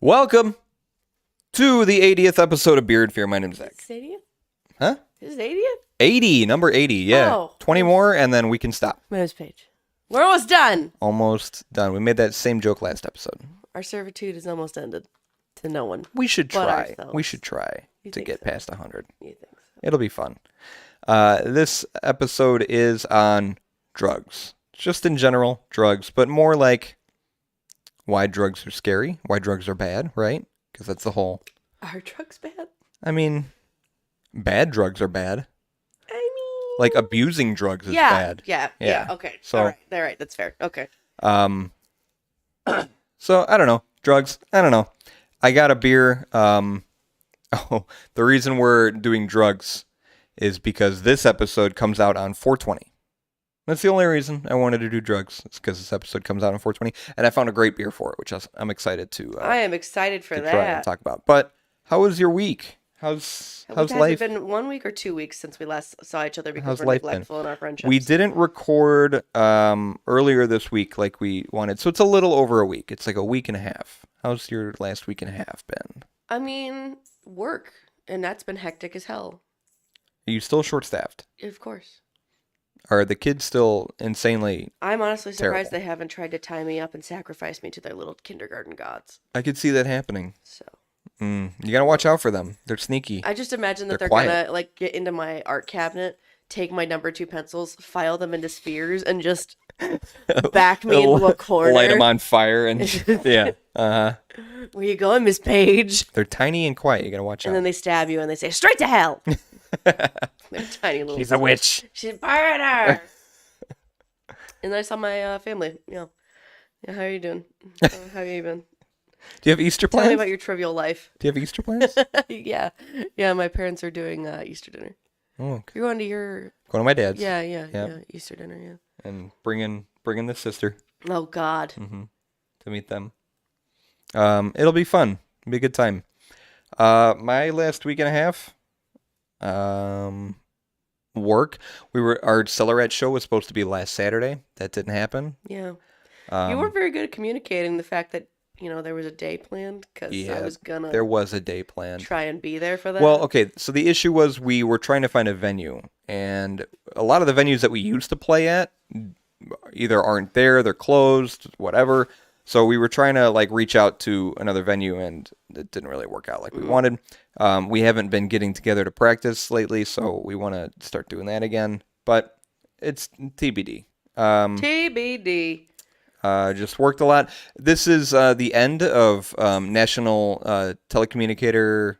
Welcome to the 80th episode of Beer and Fear. My name's Zach. Is it 80th? Huh? Is it 80th? 80, number 80, yeah. Oh. 20 more, and then we can stop. My name's Paige. We're almost done. Almost done. We made that same joke last episode. Our servitude is almost ended to no one. We should but try. ourselves. We should try You to think get so? past 100. You think so? It'll be fun. This episode is on drugs. Just in general, drugs, but more like why drugs are scary, why drugs are bad, right? Because that's the whole... Are drugs bad? I mean, bad drugs are bad. I mean... Like abusing drugs is bad. Yeah. Okay. So- All right. That's fair. Okay. So I don't know. Drugs. I don't know. I got a beer. The reason we're doing drugs is because this episode comes out on 420. That's the only reason I wanted to do drugs. It's because this episode comes out on 420, and I found a great beer for it, which I'm excited to. I am excited for to that. try and talk about. But how was your week? How's Has life? it been 1 week or 2 weeks since we last saw each other because How's we're life been? neglectful in our friendships? We didn't record earlier this week like we wanted, so it's a little over a week. It's like a week and a half. How's your last week and a half been? I mean, work, and that's been hectic as hell. Are you still short-staffed? Of course. Are the kids still insanely... I'm honestly surprised Terrible. they haven't tried to tie me up and sacrifice me to their little kindergarten gods. I could see that happening. So You gotta watch out for them. They're sneaky. I just imagine that They're they're quiet. gonna like get into my art cabinet, take my number 2 pencils, file them into spheres, and just back me into a corner. Light them on fire and... yeah. Uh-huh. Where you going, Miss Paige? They're tiny and quiet. You gotta watch And out. then they stab you and they say, "Straight to hell." They're tiny little. She's a witch. She's burn her. And I saw my family. Yeah. How are you doing? How have you been? Do you have Easter Tell me plans? about your trivial life. Do you have Easter plans? Yeah. My parents are doing Easter dinner. Oh, okay. You're going to your Going to my dad's. yeah, Easter dinner, yeah. And bringing the sister Oh God. to meet them. It'll be fun. It'll be a good time. My last week and a half, work. Our Cellaret show was supposed to be last Saturday. That didn't happen. Yeah. You weren't very good at communicating the fact that, there was a day planned because Yeah, I was going there to was a day planned. try and be there for that. Well, okay, so the issue was we were trying to find a venue, and a lot of the venues that we used to play at either aren't there, they're closed, whatever. So we were trying to reach out to another venue, and it didn't really work out like we wanted. We haven't been getting together to practice lately, so we want to start doing that again. But it's TBD. TBD. Just worked a lot. This is the end of National Telecommunicator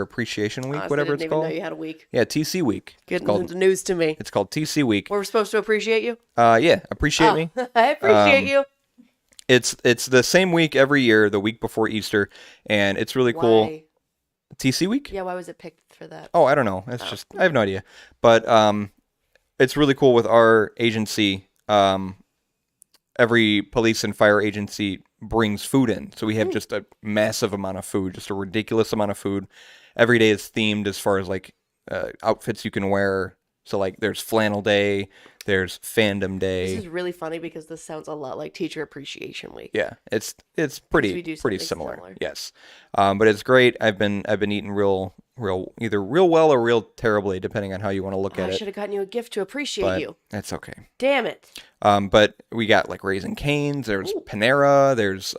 Appreciation Week, Honestly, whatever didn't it's even called. know you had a week. Yeah, TC Week. Good news to me. It's called TC Week. We're supposed to appreciate you? Yeah, appreciate me. I appreciate you. It's the same week every year, the week before Easter, and it's really cool. Why? TC Week? Yeah, why was it picked for that? Oh, I don't know. It's just I have no idea. But it's really cool with our agency. Every police and fire agency brings food in. So we have just a massive amount of food, just a ridiculous amount of food. Every day is themed as far as outfits you can wear. So there's flannel day, there's fandom day. This is really funny because this sounds a lot like Teacher Appreciation Week. Yeah, it's we pretty do something similar. similar. Yes. But it's great. I've been eating either real well or real terribly, depending on how you want to look at I it. should have gotten you a gift to appreciate But you. that's okay. Damn it. But we got Raising Cane's, there's Panera, there's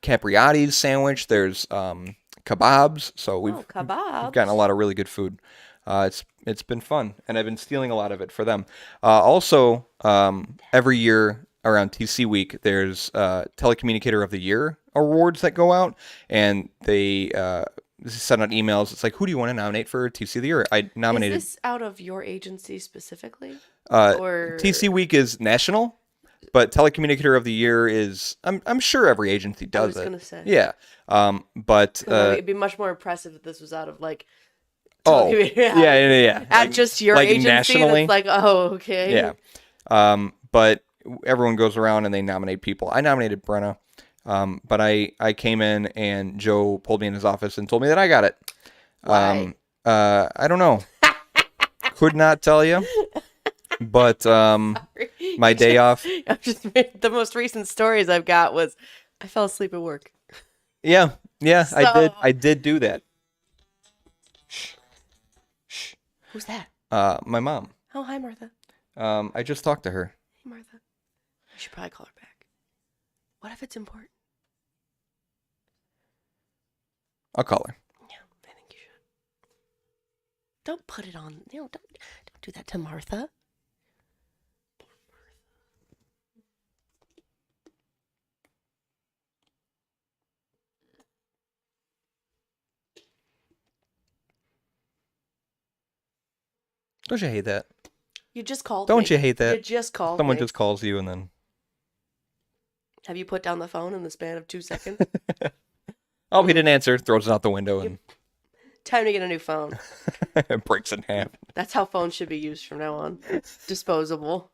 Capriati's sandwich, there's kebabs. So we've kebabs. gotten a lot of really good food. It's been fun, and I've been stealing a lot of it for them. Also, every year around TC Week, there's Telecommunicator of the Year awards that go out, and they send out emails. It's who do you want to nominate for TC of the Year? I nominated. Is this out of your agency specifically? Or TC Week is national, but Telecommunicator of the Year is I'm sure every agency does it. I was gonna say. Yeah. But it'd be much more impressive if this was out of yeah. At just your agency, nationally. that's okay. Yeah. But everyone goes around and they nominate people. I nominated Brenna, but I came in and Joe pulled me in his office and told me that I got it. Why? I don't know. Could not tell you. But my day off. The most recent stories I've got was I fell asleep at work. Yeah, yeah, So- I did do that. Shh. Who's that? My mom. Oh, hi, Martha. I just talked to her. Hey, Martha. I should probably call her back. What if it's important? I'll call her. Yeah, I think you should. Don't put it on. Don't do that to Martha. Don't you hate that? You just called Don't me. you hate that? You just called Someone me. just calls you and then... Have you put down the phone in the span of 2 seconds? Oh, he didn't answer. Throws it out the window and Time to get a new phone. breaks in half. That's how phones should be used from now on. Disposable.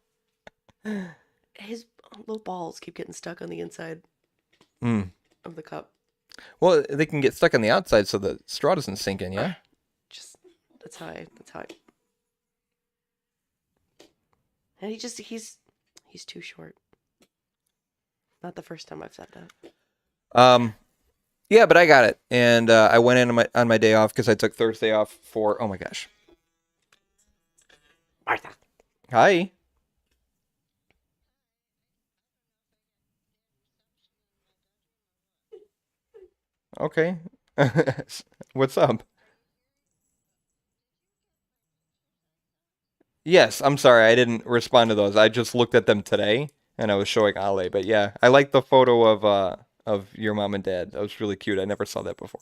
His little balls keep getting stuck on the inside of the cup. Well, they can get stuck on the outside so the straw doesn't sink in, yeah? That's how I. And he's too short. Not the first time I've said that. Yeah, but I got it. And I went in on my day off because I took Thursday off for... Oh, my gosh. Martha. Hi. Okay. What's up? Yes, I'm sorry. I didn't respond to those. I just looked at them today and I was showing Ale. But yeah, I like the photo of your mom and dad. That was really cute. I never saw that before.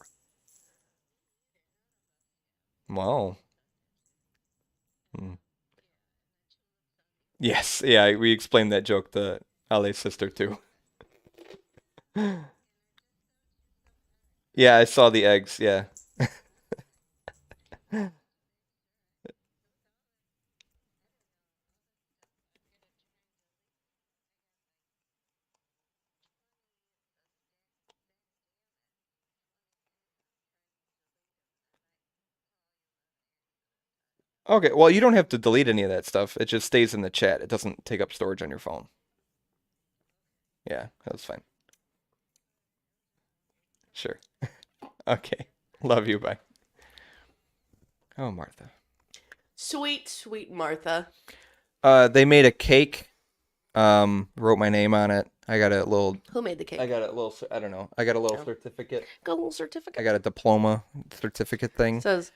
Wow. Hmm. Yes, yeah, we explained that joke to Ale's sister too. Yeah, I saw the eggs. Yeah. Okay, well, you don't have to delete any of that stuff. It just stays in the chat. It doesn't take up storage on your phone. Yeah, that's fine. Sure. Okay. Love you. Bye. Oh, Martha. Sweet, sweet Martha. They made a cake. Wrote my name on it. I got a little. Who made the cake? I got a little. I don't know. I got a little Oh. certificate. Got a little certificate. I got a diploma certificate thing. It says,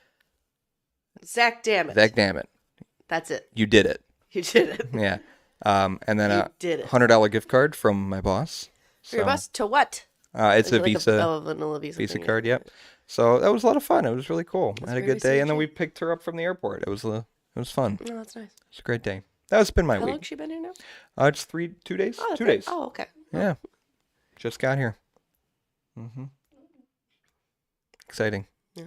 Zach, damn it. Zach, damn it. That's it. You did it. You did it. Yeah. And then You a did it. $100 gift card from my boss. For your bus to what? It's Is a it like Visa. a vanilla Visa thing? Card, yep. So that was a lot of fun. It was really cool. I had a very good day, and then we sweet. picked her up from the airport. It was fun. It Oh, that's nice. was a great day. That's been my How long week. has she been here now? It's 2 days. Oh, 2 days. Oh, okay. Yeah, just got here. Exciting. Yeah.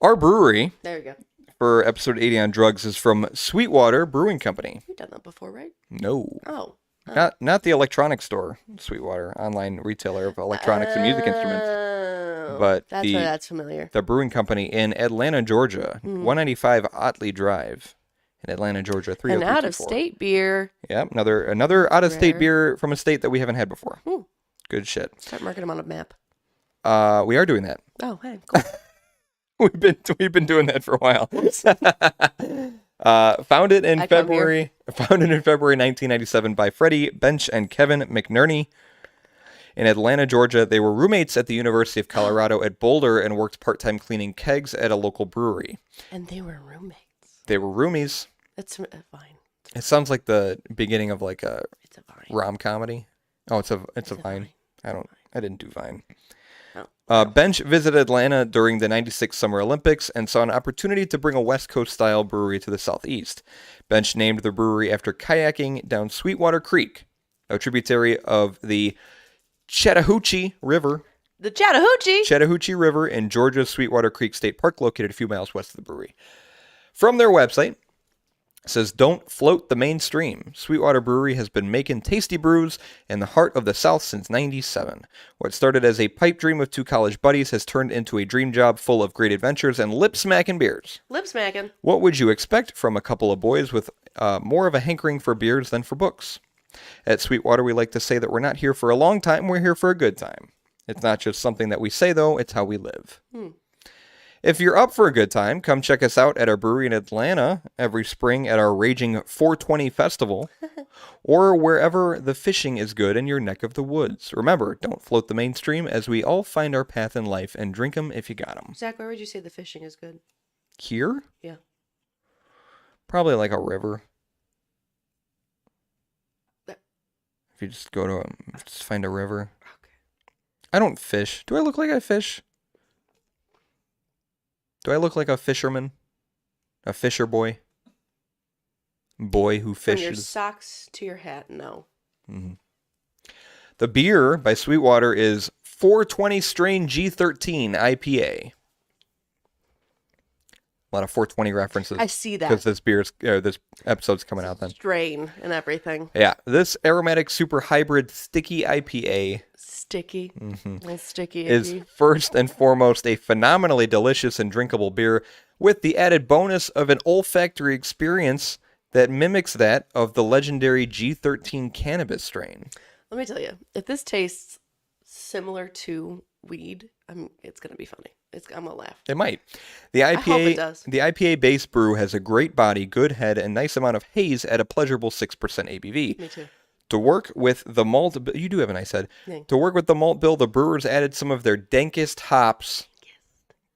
Our brewery There you go. for episode 80 on drugs is from Sweetwater Brewing Company. You've done that before, right? No, Oh. not the electronics store, Sweetwater, online retailer of electronics and music instruments. But that's the- why that's familiar. The brewing company in Atlanta, Georgia, 195 Otley Drive in Atlanta, Georgia, An 30324. out-of-state beer. Yep, another out-of-state Rare. beer from a state that we haven't had before. Ooh. Good shit. Start marking them on a map. We are doing that. Oh, hey, cool. We've been doing that for a while. Founded in I come February 1997 by Freddie Bench and Kevin McNerney. In Atlanta, Georgia, they were roommates at the University of Colorado at Boulder and worked part-time cleaning kegs at a local brewery. And they were roommates. They were roomies. It's fine. It sounds like the beginning of like a It's a vine. rom comedy. Oh, it's a Vine. Vine. I didn't do Vine. Oh. Bench visited Atlanta during the 96 Summer Olympics and saw an opportunity to bring a West Coast style brewery to the Southeast. Bench named the brewery after kayaking down Sweetwater Creek, a tributary of the Chattahoochee River. The Chattahoochee River in Georgia's Sweetwater Creek State Park, located a few miles west of the brewery. From their website, it says, "Don't float the mainstream. Sweetwater Brewery has been making tasty brews in the heart of the South since '97. What started as a pipe dream of two college buddies has turned into a dream job full of great adventures and lip-smacking beers. Lip smacking. What would you expect from a couple of boys with more of a hankering for beers than for books? At Sweetwater, we like to say that we're not here for a long time, we're here for a good time. It's not just something that we say, though, it's how we live. If you're up for a good time, come check us out at our brewery in Atlanta every spring at our Raging 420 Festival, or wherever the fishing is good in your neck of the woods. Remember, don't float the mainstream, as we all find our path in life, and drink 'em if you got 'em. Zach, where would you say the fishing is good? Here? Yeah. Probably like a river. That- If you just go to just find a river. Okay. I don't fish. Do I look like I fish? Do I look like a fisherman? A fisher boy? Boy who From your fishes? socks to your hat, no. The beer by Sweetwater is 420 strain G13 IPA. A lot of 420 references. I see that. Because this episode's coming out then. Strain and everything. Yeah, this aromatic super hybrid sticky IPA Sticky. A little sticky. is icky. first and foremost a phenomenally delicious and drinkable beer with the added bonus of an olfactory experience that mimics that of the legendary G13 cannabis strain. Let me tell you, if this tastes similar to weed, it's going to be funny. I'm going to laugh. It might. The IPA, hope it does. The IPA base brew has a great body, good head, and nice amount of haze at a pleasurable 6% ABV. Me too. To work with the malt, you do have a nice head. Yeah. To work with the malt bill, the brewers added some of their dankest hops.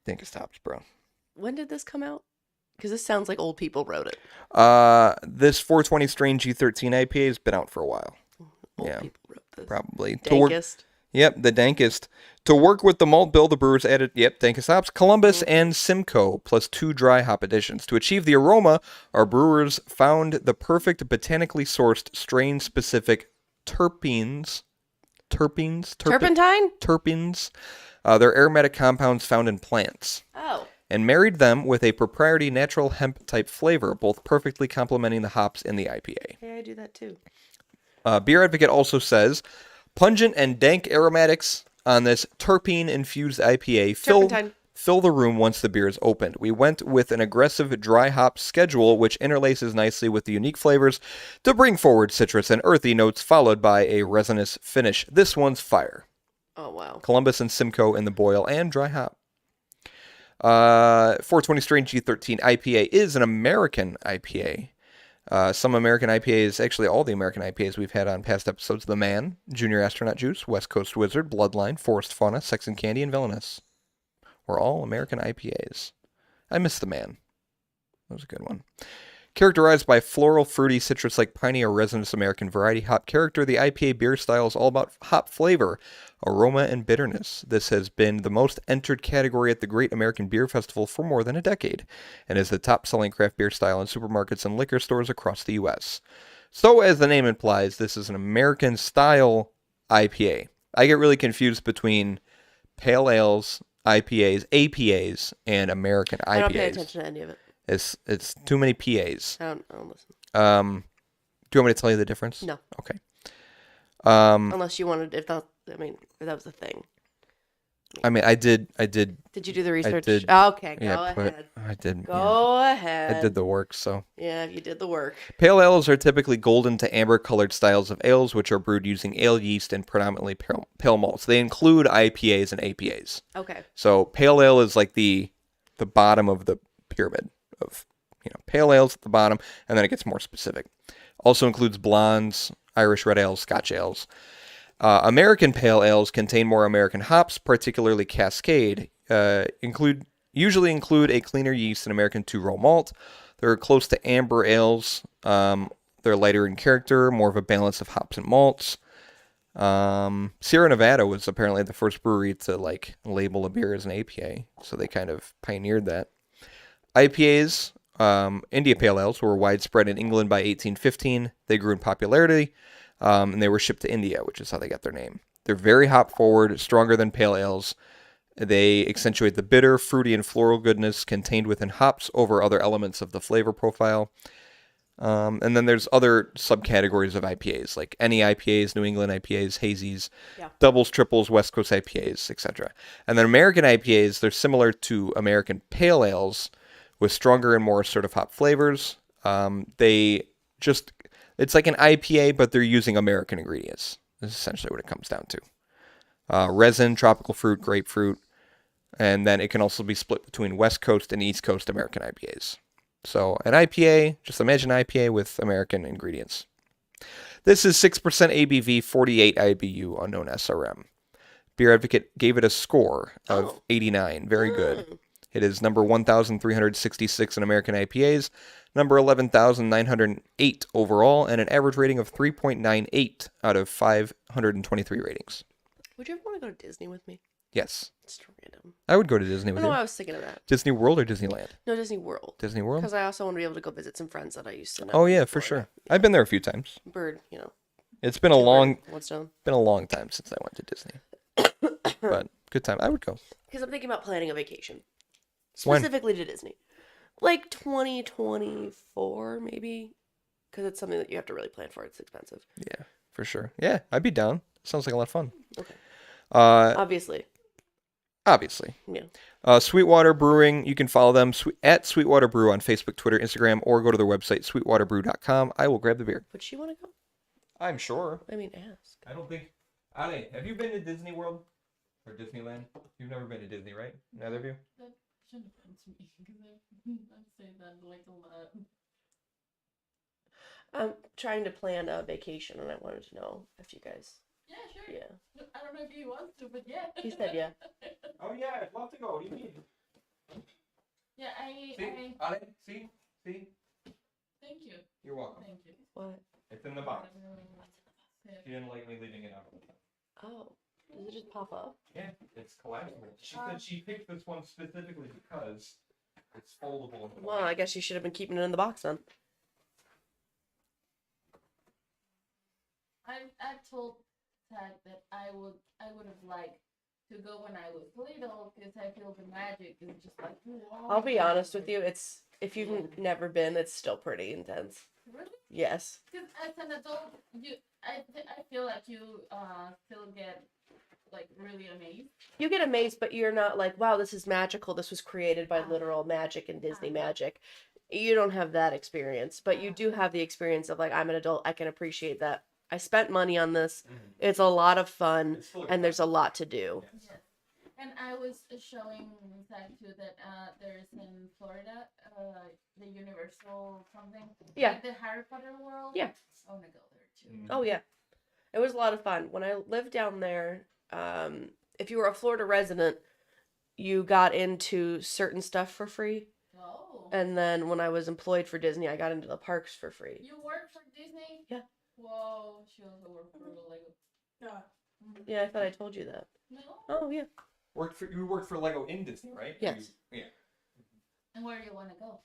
Dankest hops, bro. When did this come out? Because this sounds like old people wrote it. This 420 strain G13 IPA has been out for a while. Old Yeah, people wrote this. Probably. Dankest. Yep, the dankest. To work with the malt bill, the brewers added, dankest hops, Columbus and Simcoe, plus 2 dry hop additions. To achieve the aroma, our brewers found the perfect botanically sourced strain-specific terpenes. Turpentine? Terpenes. They're aromatic compounds found in plants. Oh. And married them with a proprietary natural hemp-type flavor, both perfectly complementing the hops in the IPA. Yeah, I do that too. Beer Advocate also says, pungent and dank aromatics on this terpene-infused IPA fill the room once the beer is opened. We went with an aggressive dry hop schedule, which interlaces nicely with the unique flavors to bring forward citrus and earthy notes, followed by a resinous finish. This one's fire. Oh, wow. Columbus and Simcoe in the boil and dry hop. 420 strain G13 IPA is an American IPA. Some American IPAs, actually all the American IPAs we've had on past episodes, The Man, Junior Astronaut Juice, West Coast Wizard, Bloodline, Forest Fauna, Sex and Candy, and Villainous, were all American IPAs. I miss The Man. That was a good one. Characterized by floral, fruity, citrus-like, piney, or resinous American variety hop character, the IPA beer style is all about hop flavor, aroma, and bitterness. This has been the most entered category at the Great American Beer Festival for more than a decade, and is the top-selling craft beer style in supermarkets and liquor stores across the U.S. So, as the name implies, this is an American-style IPA. I get really confused between pale ales, IPAs, APAs, and American IPAs. I don't pay attention to any of it. It's too many PAs. I don't listen. Do you want me to tell you the difference? No. Okay. Unless you wanted, if that was the thing. I mean, I did. Did you do the research? did. Okay, go Yeah, ahead. I did. Go ahead. I did the work, so. Yeah, you did the work. Pale ales are typically golden to amber colored styles of ales, which are brewed using ale yeast and predominantly pale malts. They include IPAs and APAs. Okay. So pale ale is like the bottom of the pyramid of, pale ales at the bottom, and then it gets more specific. Also includes blondes, Irish red ales, Scotch ales. American pale ales contain more American hops, particularly Cascade. Usually include a cleaner yeast and American 2-row malt. They're close to amber ales. They're lighter in character, more of a balance of hops and malts. Sierra Nevada was apparently the first brewery to label a beer as an APA, so they kind of pioneered that. IPAs, India Pale Ales, were widespread in England by 1815. They grew in popularity, and they were shipped to India, which is how they got their name. They're very hop-forward, stronger than pale ales. They accentuate the bitter, fruity, and floral goodness contained within hops over other elements of the flavor profile. And then there's other subcategories of IPAs, like any IPAs, New England IPAs, hazies, doubles, triples, West Coast IPAs, etc. And then American IPAs, they're similar to American Pale Ales, with stronger and more assertive hop flavors. They just It's like an IPA, but they're using American ingredients. This is essentially what it comes down to. Resin, tropical fruit, grapefruit, and then it can also be split between West Coast and East Coast American IPAs. So an IPA, just imagine IPA with American ingredients. This is 6% ABV, 48 IBU, unknown SRM. Beer Advocate gave it a score of 89. Very good. It is number 1,366 in American IPAs, number 11,908 overall, and an average rating of 3.98 out of 523 ratings. Would you ever want to go to Disney with me? Yes. It's random. I would go to Disney with I you. know, I was thinking of that. Disney World or Disneyland? No, Disney World. Disney World? Because I also want to be able to go visit some friends that I used to know. Oh, yeah, in for Florida. sure. I've been there a few times. Bird, you know. It's been a long Whatstone. been a long time since I went to Disney. But good time. I would go. Because I'm thinking about planning a vacation. When? Specifically to Disney. Like 2024, maybe. Because it's something that you have to really plan for. It's expensive. Yeah, for sure. Yeah, I'd be down. Sounds like a lot of fun. Okay. Obviously. Yeah. Sweetwater Brewing, you can follow them at Sweetwater Brew on Facebook, Twitter, Instagram, or go to their website, sweetwaterbrew.com. I will grab the beer. Would she want to go? I'm sure. I mean, ask. I don't think... Ali, have you been to Disney World? Or Disneyland? You've never been to Disney, right? Neither of you? That shouldn't offend me because I've said that like a lot. I'm trying to plan a vacation, and I wanted to know if you guys... Yeah, sure. Yeah. I don't know if he wants to, but yeah. He said yeah. Oh, yeah, I'd love to go. What do you mean? Yeah, I. Ali, see? Thank you. You're welcome. Thank you. What? It's in the box. Yeah. She didn't like me leaving it out. Oh. Does it just pop up? Yeah, it's collapsible. She said she picked this one specifically because it's foldable. Well, I guess you should have been keeping it in the box then. I told Zach that I would have liked to go when I was little because I feel the magic is just like. Wow. I'll be honest with you. It's if you've never been, it's still pretty intense. Really? Yes. Because as an adult, I feel like you still get like really amazed. You get amazed, but you're not like, wow, this is magical. This was created by literal magic and Disney magic. You don't have that experience, but you do have the experience of like, I'm an adult. I can appreciate that. I spent money on this. It's a lot of fun, and there's a lot to do. Yes. And I was showing Zach too that there's in Florida the Universal something. Yeah. Like the Harry Potter world. Yeah. I want to go there too. Oh yeah, it was a lot of fun. When I lived down there, if you were a Florida resident, you got into certain stuff for free. Oh. And then when I was employed for Disney, I got into the parks for free. You work for Disney? Yeah. Whoa, she also worked for Lego. Yeah. Yeah, I thought I told you that. No. Oh yeah. You worked for Lego in Disney, right? Yes. Yeah. And where do you want to go?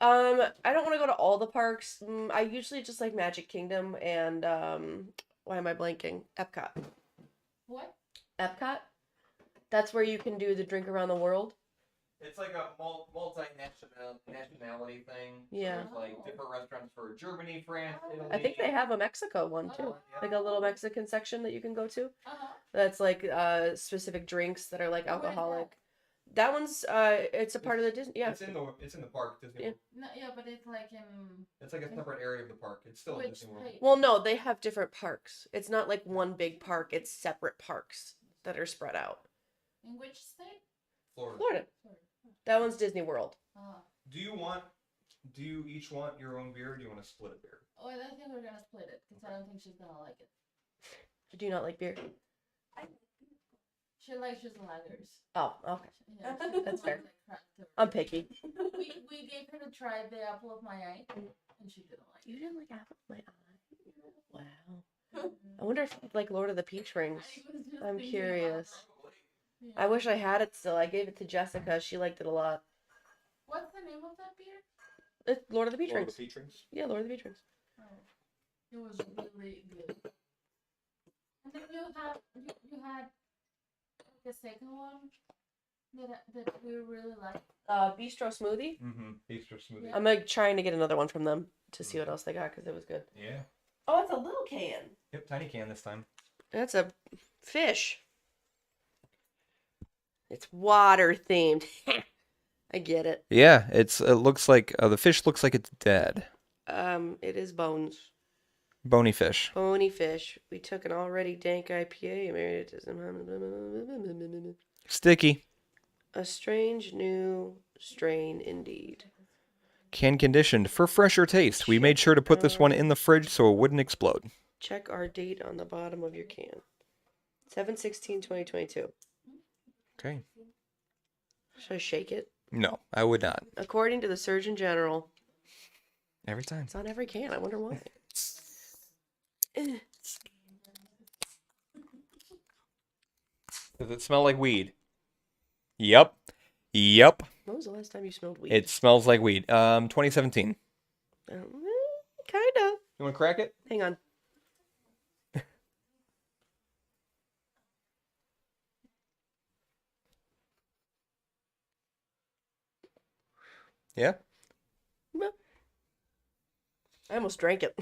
I don't want to go to all the parks. I usually just like Magic Kingdom and why am I blanking? Epcot. What? Epcot. That's where you can do the drink around the world. It's like a multi-nationality thing. Yeah. So there's like different restaurants for Germany, France, Italy. I think they have a Mexico one too. Oh, Like a little Mexican section that you can go to. Uh-huh. That's like specific drinks that are like alcoholic. That one's it's a part of the Disney. Yeah. It's in the park, Disney. Yeah. No, yeah, but it's like in. It's like a separate area of the park. It's still Which Disney World. state? Well, no, they have different parks. It's not like one big park. It's separate parks that are spread out. In which state? Florida. Florida. That one's Disney World. Do you each want your own beer, or do you want to split a beer? Oh, I think we're gonna split it because I don't think she's gonna like it. Do you not like beer? She likes just lagers. Oh, okay. Yeah, That's fair. like craft beer. I'm picky. We gave her to try the apple of my eye, and she didn't like it. You didn't like apple of my eye? Wow. I wonder if you'd like Lord of the Peach Rings. I was just I'm thinking curious. about that. Yeah. I wish I had it still. I gave it to Jessica. She liked it a lot. What's the name of that beer? It's Lord of the Peach Lord of Rings. the Peach Rings. Yeah, Lord of the Peach Rings. Oh, it was really good. And then you had the second one that we really liked. Bistro Smoothie. Mm-hmm. Bistro smoothie. Yeah. I'm like trying to get another one from them to see what else they got because it was good. Yeah. Oh, it's a little can. Yep. Tiny can this time. That's a fish. It's water themed. I get it. Yeah. It looks like the fish looks like it's dead. It is bones. Bony fish. Bony fish. We took an already dank IPA and married it to some... Sticky. A strange new strain indeed. Can conditioned for fresher taste. We made sure to put this one in the fridge so it wouldn't explode. Check our date on the bottom of your can. 7/16/2022. Okay. Should I shake it? No, I would not. According to the Surgeon General, Every time. it's on every can. I wonder why. Does it smell like weed? Yep. Yep. When was the last time you smelled weed? It smells like weed. 2017. Kinda. You want to crack it? Hang on. Yeah. No. I almost drank it.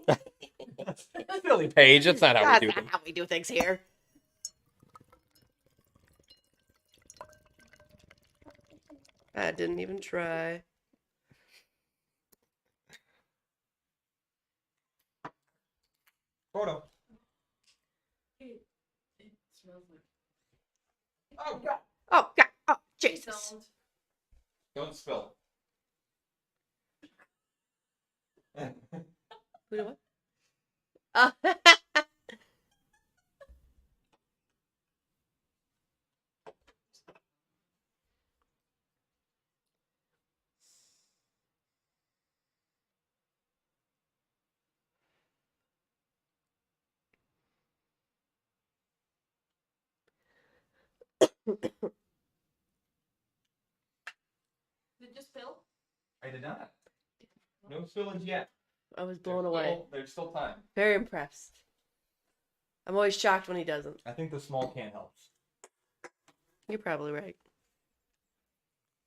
That's Billy Paige. That's not how That's we do not things. how we do things here. I didn't even try. Photo. It smells like. Oh, God. Oh, God. Oh, Jesus. Don't spill. Who do what? Oh. Did you spill? I did not. No spillage yet. I was blown away. There's still time. Very impressed. I'm always shocked when he doesn't. I think the small can helps. You're probably right.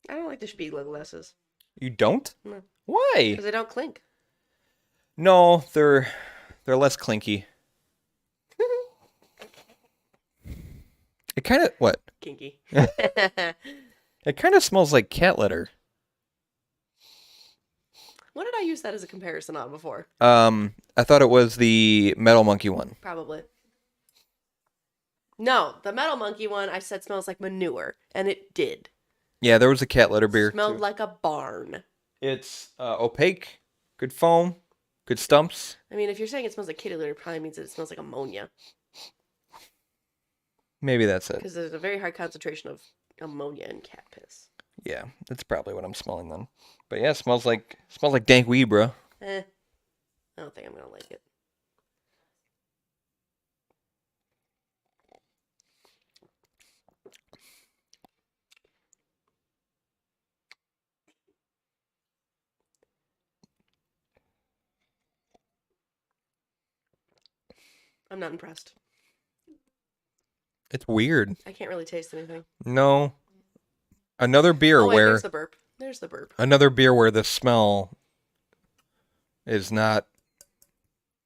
I don't like the Spiegel glasses. You don't? No. Why? Because they don't clink. No, they're less clinky. It kind of what? Kinky. It kind of smells like cat litter. What did I use that as a comparison on before? I thought it was the Metal Monkey one. Probably. No, the Metal Monkey one I said smells like manure, and it did. Yeah, there was a cat litter beer. Smelled too. like a barn. It's opaque, good foam, good stumps. I mean, if you're saying it smells like kitty litter, it probably means that it smells like ammonia. Maybe that's it. Because there's a very high concentration of ammonia in cat piss. Yeah, that's probably what I'm smelling then. But yeah, it smells like dank weed, bro. I don't think I'm going to like it. I'm not impressed. It's weird. I can't really taste anything. No. Another beer Oh, wait, where there's the burp. There's the burp. another beer where the smell is not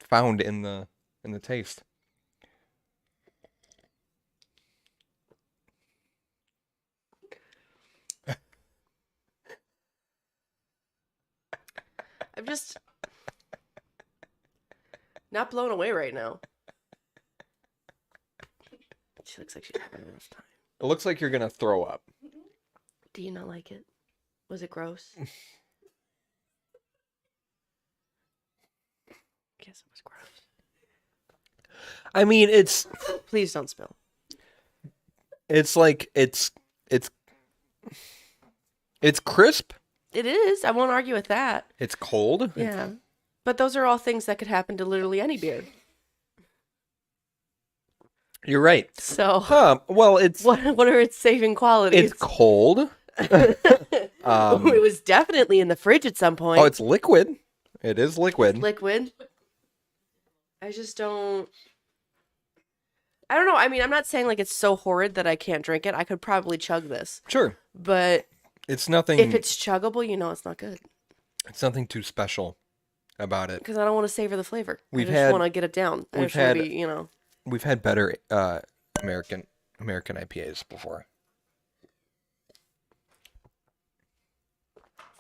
found in the taste. I'm just not blown away right now. She looks like she's having a rough time. It looks like you're gonna throw up. Do you not like it? Was it gross? Guess it was gross. I mean, it's Please don't spill. like it's crisp. It is. I won't argue with that. It's cold. Yeah. But those are all things that could happen to literally any beer. You're right. So, Well, it's what are its saving qualities? it's cold. It was definitely in the fridge at some point. Oh, it's liquid. It is liquid. Liquid. I just don't. I don't know. I mean, I'm not saying like it's so horrid that I can't drink it. I could probably chug this. Sure. But It's nothing. if it's chuggable, you know it's not good. It's nothing too special about it. Because I don't want to savor the flavor. We've I just had- want to get it down. I we've just want to had- be, you know. We've had better American IPAs before.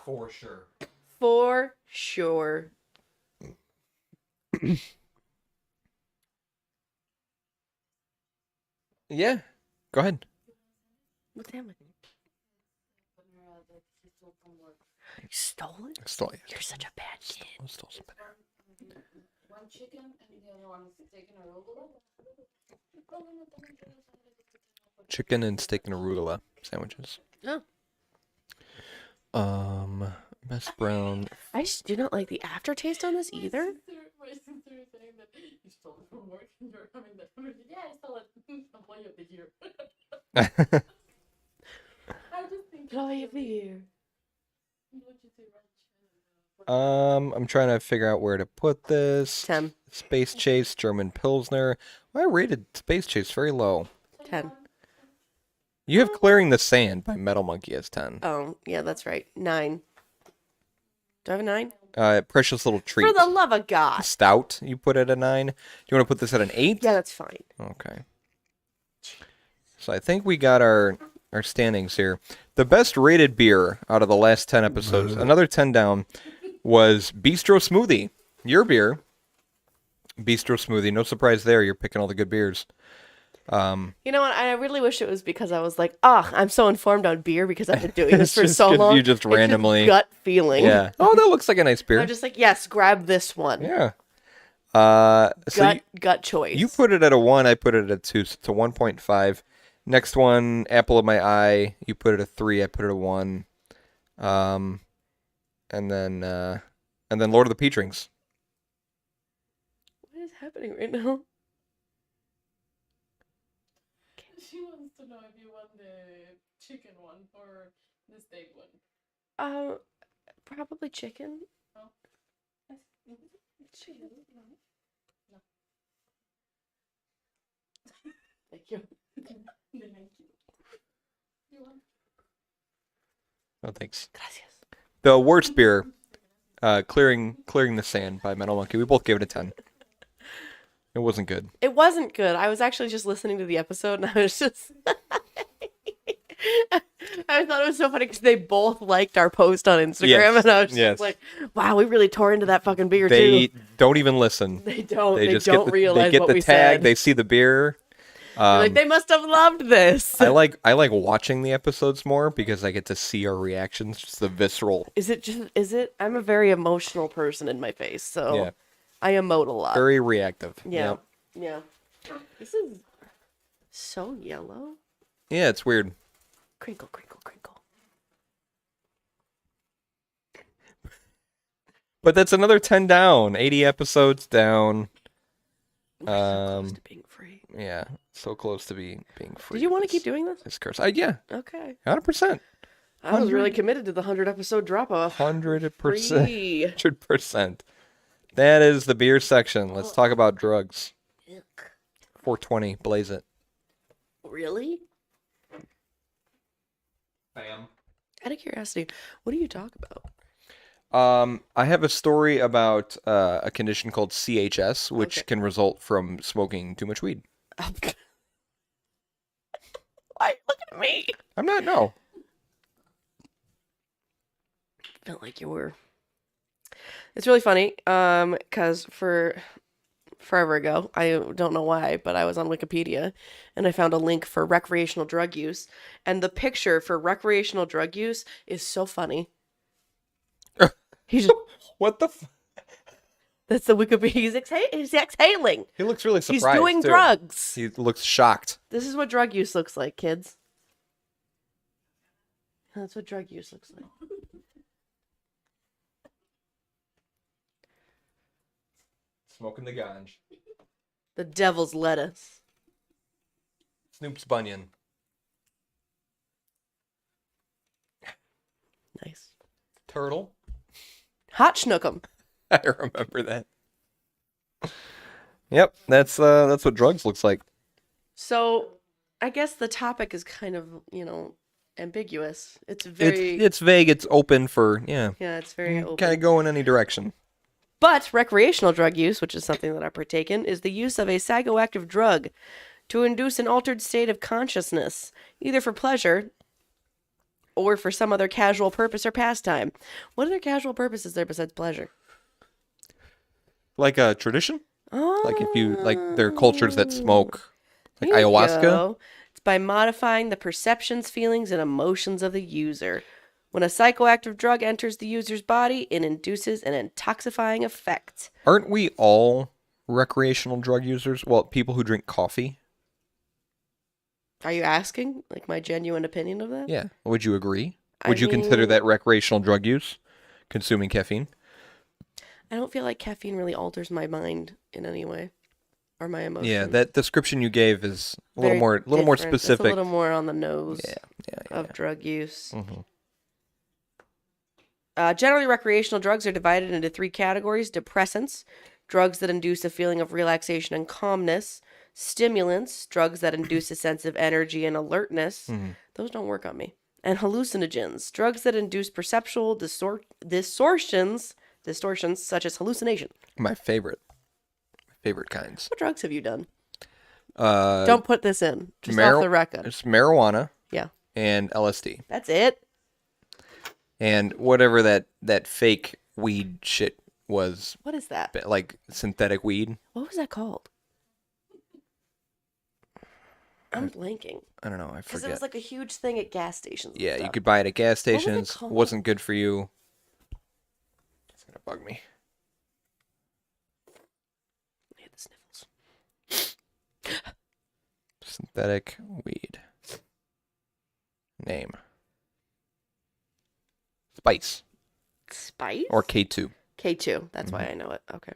For sure. For sure. Yeah. Go ahead. What's happening? You stole it? Stole it. You're such a bad kid. Stole some banana. One chicken and the other one is steak and arugula. Chicken and steak and arugula sandwiches. Oh. Best brown. I just do not like the aftertaste on this either. My sister is saying that you stole it from work and you're having that. Yeah, I stole it. Employee of the year. I just think. Employee of the year. What'd you say, Raj? I'm trying to figure out where to put this. 10. Space Chase, German Pilsner. I rated Space Chase very low. 10. You have Clearing the Sand by Metal Monkey as 10. Oh, yeah, that's right. 9. Do I have a 9? Precious Little Treat. For the love of God. Stout, you put at a 9. Do you want to put this at an 8? Yeah, that's fine. Okay. So I think we got our standings here. The best rated beer out of the last 10 episodes, another 10 down, was Bistro Smoothie. Your beer. Bistro Smoothie. No surprise there. You're picking all the good beers. You know what? I really wish it was because I was like, I'm so informed on beer because I've been doing this It's for just so 'cause long. you just It's randomly- gut feeling. Yeah. Oh, that looks like a nice beer. I'm just like, yes, grab this one. Yeah. So Gut choice. you put it at a 1, I put it at a 2, so it's a 1.5. Next one, Apple of My Eye, you put it at a 3, I put it at a 1. And then Lord of the Peatrings. What is happening right now? She wants to know if you want the chicken one or the steak one. Probably chicken. Oh. Chicken. No. Thank you. Thank you. You want? Oh, thanks. Gracias. The worst beer, Clearing the Sand by Metal Monkey. We both gave it a 10. It wasn't good. It wasn't good. I was actually just listening to the episode and I was just. I thought it was so funny because they both liked our post on Instagram, Yes. and I was just Yes. like, "Wow, we really tore into that fucking beer They too." don't even listen. They don't. They just don't realize they get what the we tag. said. They see the beer. They're like, they must have loved this. I like watching the episodes more because I get to see our reactions, just the visceral. Is it? I'm a very emotional person in my face, so Yeah. I emote a lot. Very reactive. Yeah. Yeah. This is so yellow. Yeah, it's weird. Crinkle, crinkle, crinkle. But that's another 10 down. 80 episodes down. We're so close to being free. Yeah, so close to being free. Did you want to keep doing this? this curse? Yeah, Okay. 100%. I was really committed to the 100 episode drop off. 100%. Free. 100%. That is the beer section. Let's talk about drugs. Yuck. 420, blaze it. Really? Bam. Out of curiosity, what do you talk about? I have a story about a condition called CHS, which Okay. can result from smoking too much weed. Why are you looking at me? I'm not, no. Felt like you were. It's really funny, because for forever ago, I don't know why, but I was on Wikipedia and I found a link for recreational drug use, and the picture for recreational drug use is so funny. He's just, What the that's the Wikipedia. He's exhaling. He looks really He's surprised, doing too. drugs. He looks shocked. This is what drug use looks like, kids. That's what drug use looks like. Smoking the ganj. The devil's lettuce. Snoop's bunion. Nice. Turtle. Hot schnookum. I remember that. Yep, that's what drugs looks like. So, I guess the topic is kind of, ambiguous. It's very It's vague. It's open for yeah, it's very open. kind of go in any direction. But recreational drug use, which is something that I partake in, is the use of a psychoactive drug to induce an altered state of consciousness, either for pleasure or for some other casual purpose or pastime. What other casual purpose is there besides pleasure? Like a tradition? Oh, Like if you like there are cultures that smoke like there you ayahuasca. go. It's by modifying the perceptions, feelings, and emotions of the user. When a psychoactive drug enters the user's body, it induces an intoxifying effect. Aren't we all recreational drug users? Well, people who drink coffee. Are you asking like my genuine opinion of that? Yeah. Would you agree? I Would you consider mean- that recreational drug use? Consuming caffeine? I don't feel like caffeine really alters my mind in any way or my emotions. Yeah, that description you gave is a Very little more different. specific. It's a little more on the nose Yeah. of drug use. Mhm. Generally, recreational drugs are divided into three categories: depressants, drugs that induce a feeling of relaxation and calmness; stimulants, drugs that induce a sense of energy and alertness. Those don't work on me. And hallucinogens, drugs that induce perceptual distortions such as hallucination. My favorite kinds. What drugs have you done? Uh, Don't put this in. Just Mar- off the record. It's marijuana Yeah. and LSD. That's it. And whatever that fake weed shit was, What is that? like synthetic weed. What was that called? I'm blanking. I don't know. I Because forget. it was like a huge thing at gas stations. and Yeah, you stuff. could buy it at gas was it stations. called? Wasn't good for you. It's gonna bug me. I had the sniffles. Synthetic weed. Name. Spice Spice? or K2. K2. That's why I know it. Okay.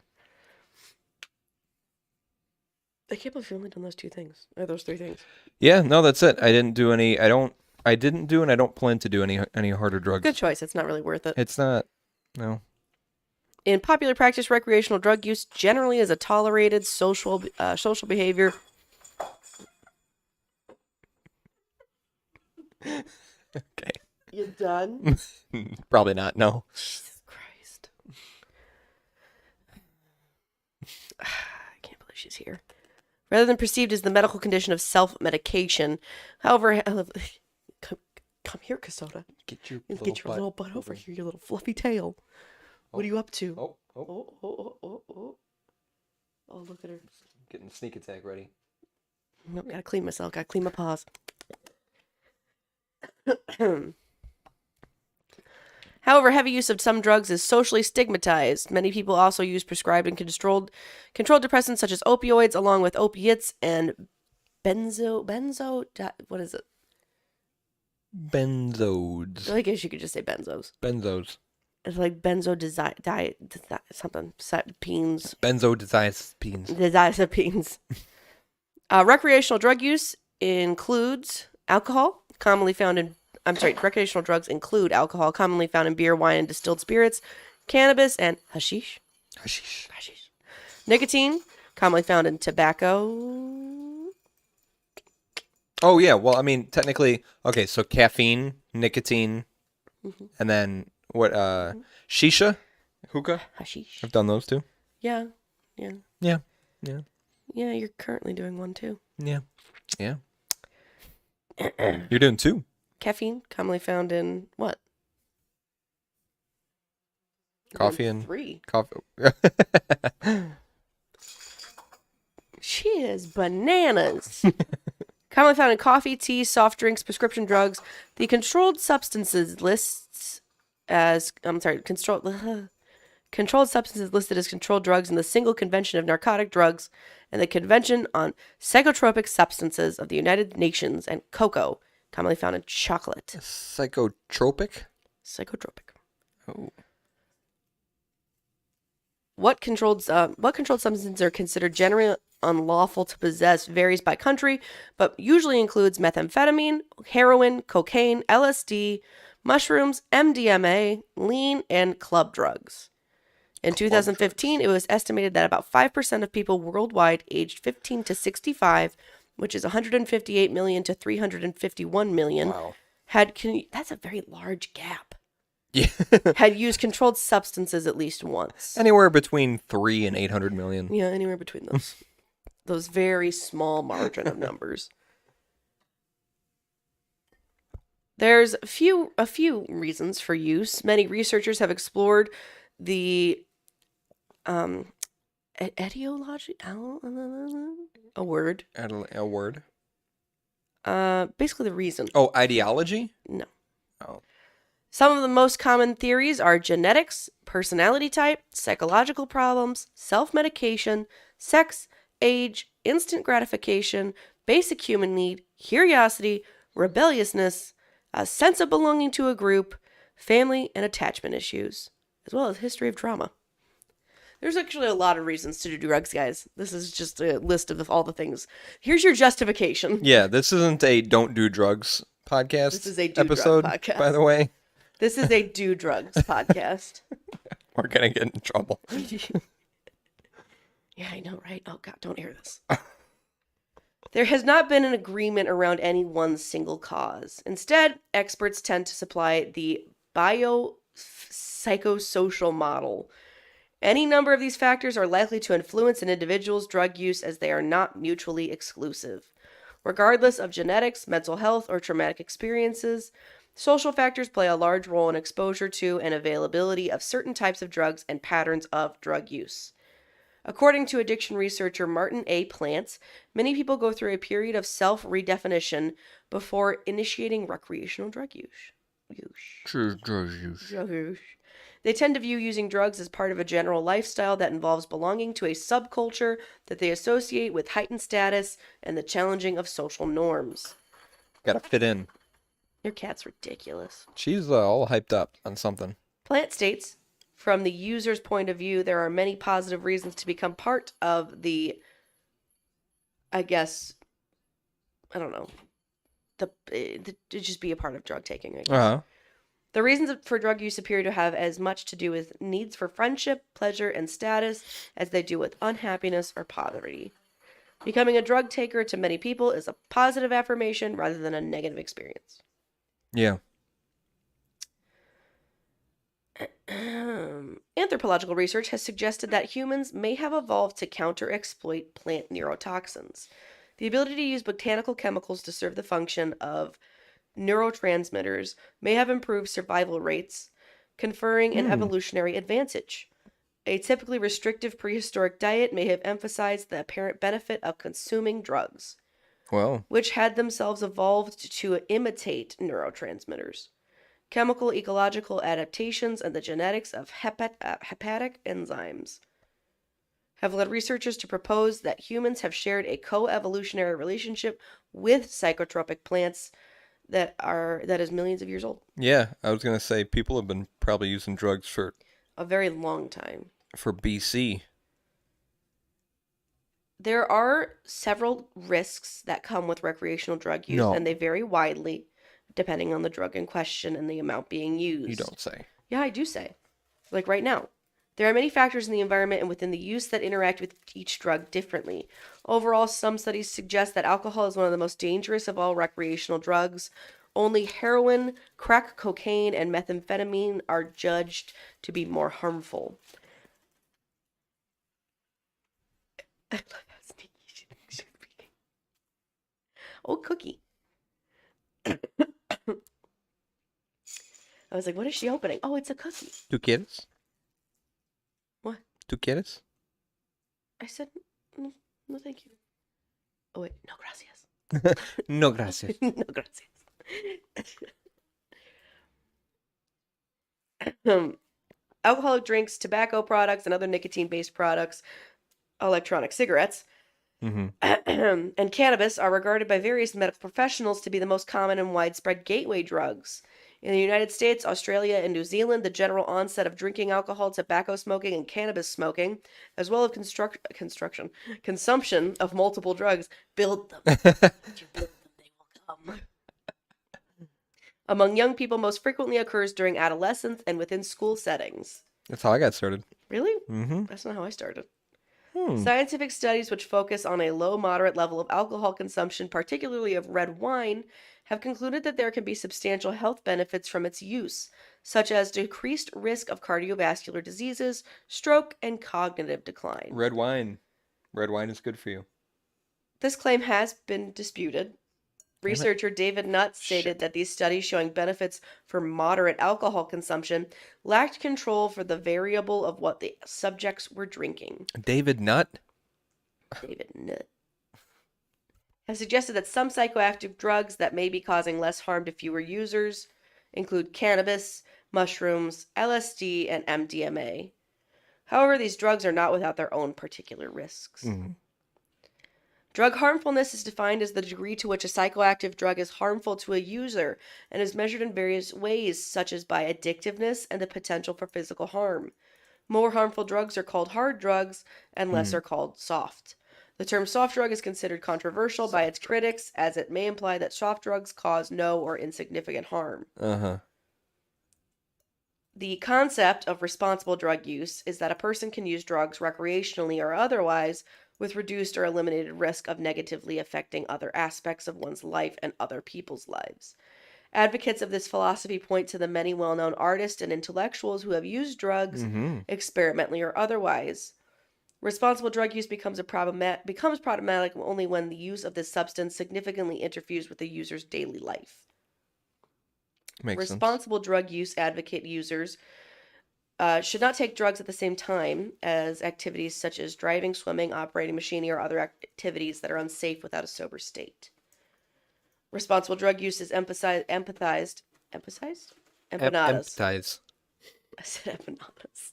I can't believe you've only done those two things. Or those three things. Yeah, no, that's it. I didn't do any. I didn't do, and I don't plan to do any harder drugs. Good choice. It's not really worth it. It's not. No. In popular practice, recreational drug use generally is a tolerated social behavior. Okay. You done? Probably not. No. Jesus Christ. I can't believe she's here. Rather than perceived as the medical condition of self-medication. However, come here, Kasota. Get your Get your little butt over here, your little fluffy tail. What are you up to? Oh, Oh, look at her. getting the sneak attack ready. Nope, gotta clean myself. Gotta clean my paws. However, heavy use of some drugs is socially stigmatized. Many people also use prescribed and controlled depressants such as opioids, along with opiates and what is it? Benzos. I guess you could just say benzos. Benzos. It's like benzodiazepines. Benzodiazepines. Recreational drug use includes alcohol, commonly found in. Recreational drugs include alcohol, commonly found in beer, wine, and distilled spirits, cannabis, and hashish. Hashish. Nicotine, commonly found in tobacco. Oh yeah. Well, I mean, technically, okay. So caffeine, nicotine, and then what? Shisha, hookah. Hashish. I've done those too. Yeah. Yeah. Yeah, you're currently doing one too. Yeah. You're doing two. Caffeine, commonly found in what? Coffee and three. coffee. She is bananas. Commonly found in coffee, tea, soft drinks, prescription drugs. The controlled substances lists as controlled substances listed as controlled drugs in the Single Convention of Narcotic Drugs and the Convention on Psychotropic Substances of the United Nations, and cocoa, commonly found in chocolate. Psychotropic. Psychotropic. Oh. What controlled substances are considered generally unlawful to possess varies by country, but usually includes methamphetamine, heroin, cocaine, LSD, mushrooms, MDMA, lean, and club drugs. In 2015, it was estimated that about 5% of people worldwide aged 15 to 65, which is 158 million to 351 million, Wow. that's a very large gap. Yeah. Had used controlled substances at least once. Anywhere between 3 and 800 million. Yeah, anywhere between those. Those very small margin of numbers. There's a few reasons for use. Many researchers have explored the etiology? A word. A word. Basically the reason. Oh, ideology? No. Oh. Some of the most common theories are genetics, personality type, psychological problems, self-medication, sex, age, instant gratification, basic human need, curiosity, rebelliousness, a sense of belonging to a group, family and attachment issues, as well as history of trauma. There's actually a lot of reasons to do drugs, guys. This is just a list of all the things. Here's your justification. Yeah, this isn't a don't do drugs podcast. This is a do drug episode, podcast. by the way. This is a do drugs podcast. We're gonna get in trouble. Yeah, I know, right? Oh, God, don't air this. There has not been an agreement around any one single cause. Instead, experts tend to supply the biopsychosocial model. Any number of these factors are likely to influence an individual's drug use as they are not mutually exclusive. Regardless of genetics, mental health, or traumatic experiences, social factors play a large role in exposure to and availability of certain types of drugs and patterns of drug use. According to addiction researcher Martin A. Plants, many people go through a period of self-redefinition before initiating recreational drug use. They tend to view using drugs as part of a general lifestyle that involves belonging to a subculture that they associate with heightened status and the challenging of social norms. Gotta fit in. Your cat's ridiculous. She's all hyped up on something. Plant states, from the user's point of view, there are many positive reasons to become part of the, I guess, I don't know, to just be a part of drug taking, I guess. Uh-huh. The reasons for drug use appear to have as much to do with needs for friendship, pleasure, and status as they do with unhappiness or poverty. Becoming a drug taker to many people is a positive affirmation rather than a negative experience. Yeah. Anthropological research has suggested that humans may have evolved to counter-exploit plant neurotoxins. The ability to use botanical chemicals to serve the function of neurotransmitters may have improved survival rates, conferring an evolutionary advantage. A typically restrictive prehistoric diet may have emphasized the apparent benefit of consuming drugs, which had themselves evolved to imitate neurotransmitters. Chemical ecological adaptations and the genetics of hepatic enzymes have led researchers to propose that humans have shared a co-evolutionary relationship with psychotropic plants that is millions of years old. Yeah, I was gonna say people have been probably using drugs for a very long time. For BC. There are several risks that come with recreational drug use, and they vary widely depending on the drug in question and the amount being used. You don't say. Yeah, I do say. Like right now. There are many factors in the environment and within the use that interact with each drug differently. Overall, some studies suggest that alcohol is one of the most dangerous of all recreational drugs. Only heroin, crack cocaine, and methamphetamine are judged to be more harmful. I love how sneaky she's being. Oh, cookie. I was like, what is she opening? Oh, it's a cookie. ¿Tú quieres? What? ¿Tú quieres? I said, no, thank you. Oh, wait, no gracias. No gracias. No gracias. Alcoholic drinks, tobacco products, and other nicotine-based products, electronic cigarettes, and cannabis are regarded by various medical professionals to be the most common and widespread gateway drugs. In the United States, Australia, and New Zealand, the general onset of drinking alcohol, tobacco smoking, and cannabis smoking, as well as consumption of multiple drugs, build them. You build them, they will come. Among young people, most frequently occurs during adolescence and within school settings. That's how I got started. Really? Mm-hmm. That's not how I started. Scientific studies which focus on a low-moderate level of alcohol consumption, particularly of red wine, have concluded that there can be substantial health benefits from its use, such as decreased risk of cardiovascular diseases, stroke, and cognitive decline. Red wine. Red wine is good for you. This claim has been disputed. Researcher David Nutt stated Shit. that these studies showing benefits for moderate alcohol consumption lacked control for the variable of what the subjects were drinking. David Nutt? David Nutt has suggested that some psychoactive drugs that may be causing less harm to fewer users include cannabis, mushrooms, LSD, and MDMA. However, these drugs are not without their own particular risks. Mhm. Drug harmfulness is defined as the degree to which a psychoactive drug is harmful to a user and is measured in various ways, such as by addictiveness and the potential for physical harm. More harmful drugs are called hard drugs, and less are called soft. The term soft drug is considered controversial by its critics, as it may imply that soft drugs cause no or insignificant harm. Uh-huh. The concept of responsible drug use is that a person can use drugs recreationally or otherwise with reduced or eliminated risk of negatively affecting other aspects of one's life and other people's lives. Advocates of this philosophy point to the many well-known artists and intellectuals who have used drugs, experimentally or otherwise. Responsible drug use becomes problematic only when the use of this substance significantly interferes with the user's daily life. Makes sense. Responsible drug use advocate users should not take drugs at the same time as activities such as driving, swimming, operating machinery, or other activities that are unsafe without a sober state. Responsible drug use is empanadas. Empathize. I said empanadas.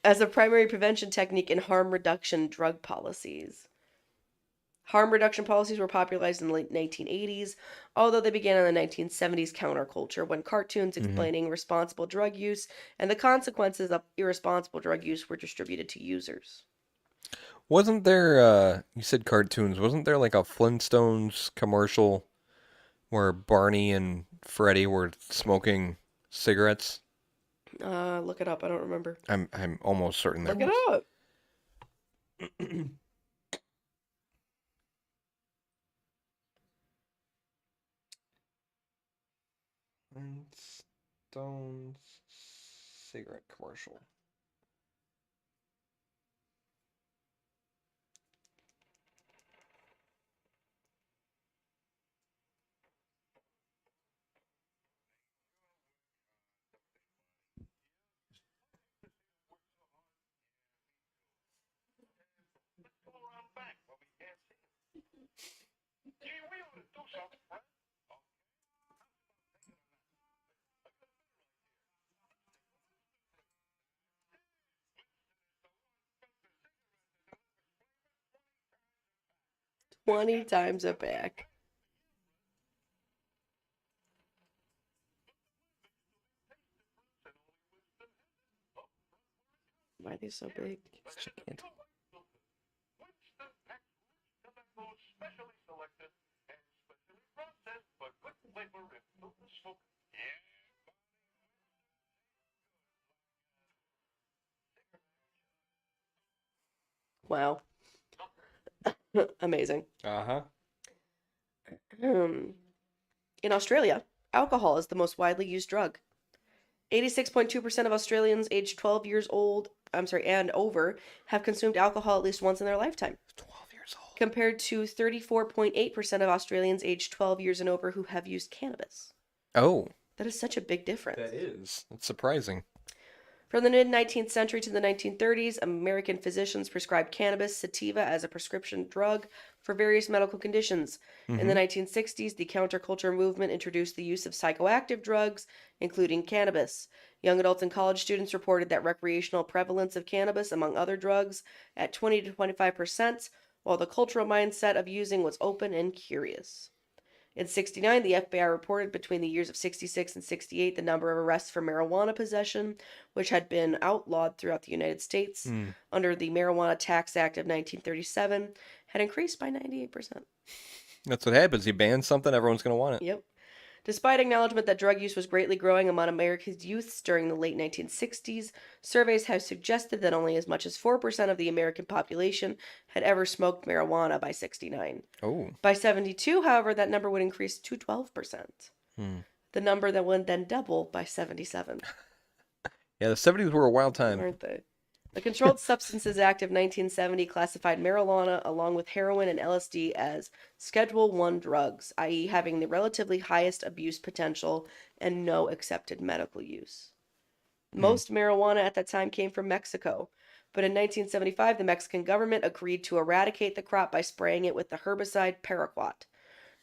As a primary prevention technique in harm reduction drug policies. Harm reduction policies were popularized in the late 1980s, although they began in the 1970s counterculture when cartoons explaining responsible drug use and the consequences of irresponsible drug use were distributed to users. Wasn't there, you said cartoons, wasn't there like a Flintstones commercial where Barney and Freddy were smoking cigarettes? Look it up. I don't remember. I'm almost certain there Look it was. up. Flintstones cigarette commercial. "20 times a pack." Why are they so big? Wow. Amazing. Uh-huh. In Australia, alcohol is the most widely used drug. 86.2% of Australians aged 12 years old, and over, have consumed alcohol at least once in their lifetime, 12 years old. compared to 34.8% of Australians aged 12 years and over who have used cannabis. Oh, That is such a big difference. that is. That's surprising. From the mid-19th century to the 1930s, American physicians prescribed cannabis sativa as a prescription drug for various medical conditions. In the 1960s, the counterculture movement introduced the use of psychoactive drugs, including cannabis. Young adults and college students reported that recreational prevalence of cannabis, among other drugs, at 20 to 25%, while the cultural mindset of using was open and curious. In 1969, the FBI reported between the years of 1966 and 1968 the number of arrests for marijuana possession, which had been outlawed throughout the United States under the Marijuana Tax Act of 1937, had increased by 98%. That's what happens. You ban something, everyone's going to want it. Yep. Despite acknowledgement that drug use was greatly growing among America's youths during the late 1960s, surveys have suggested that only as much as 4% of the American population had ever smoked marijuana by 1969. Oh. By 1972, however, that number would increase to 12%. The number that would then double by 1977. Yeah, the 70s were a wild time. Aren't they? The Controlled Substances Act of 1970 classified marijuana along with heroin and LSD as Schedule 1 drugs, i.e., having the relatively highest abuse potential and no accepted medical use. Most marijuana at that time came from Mexico, but in 1975 the Mexican government agreed to eradicate the crop by spraying it with the herbicide paraquat,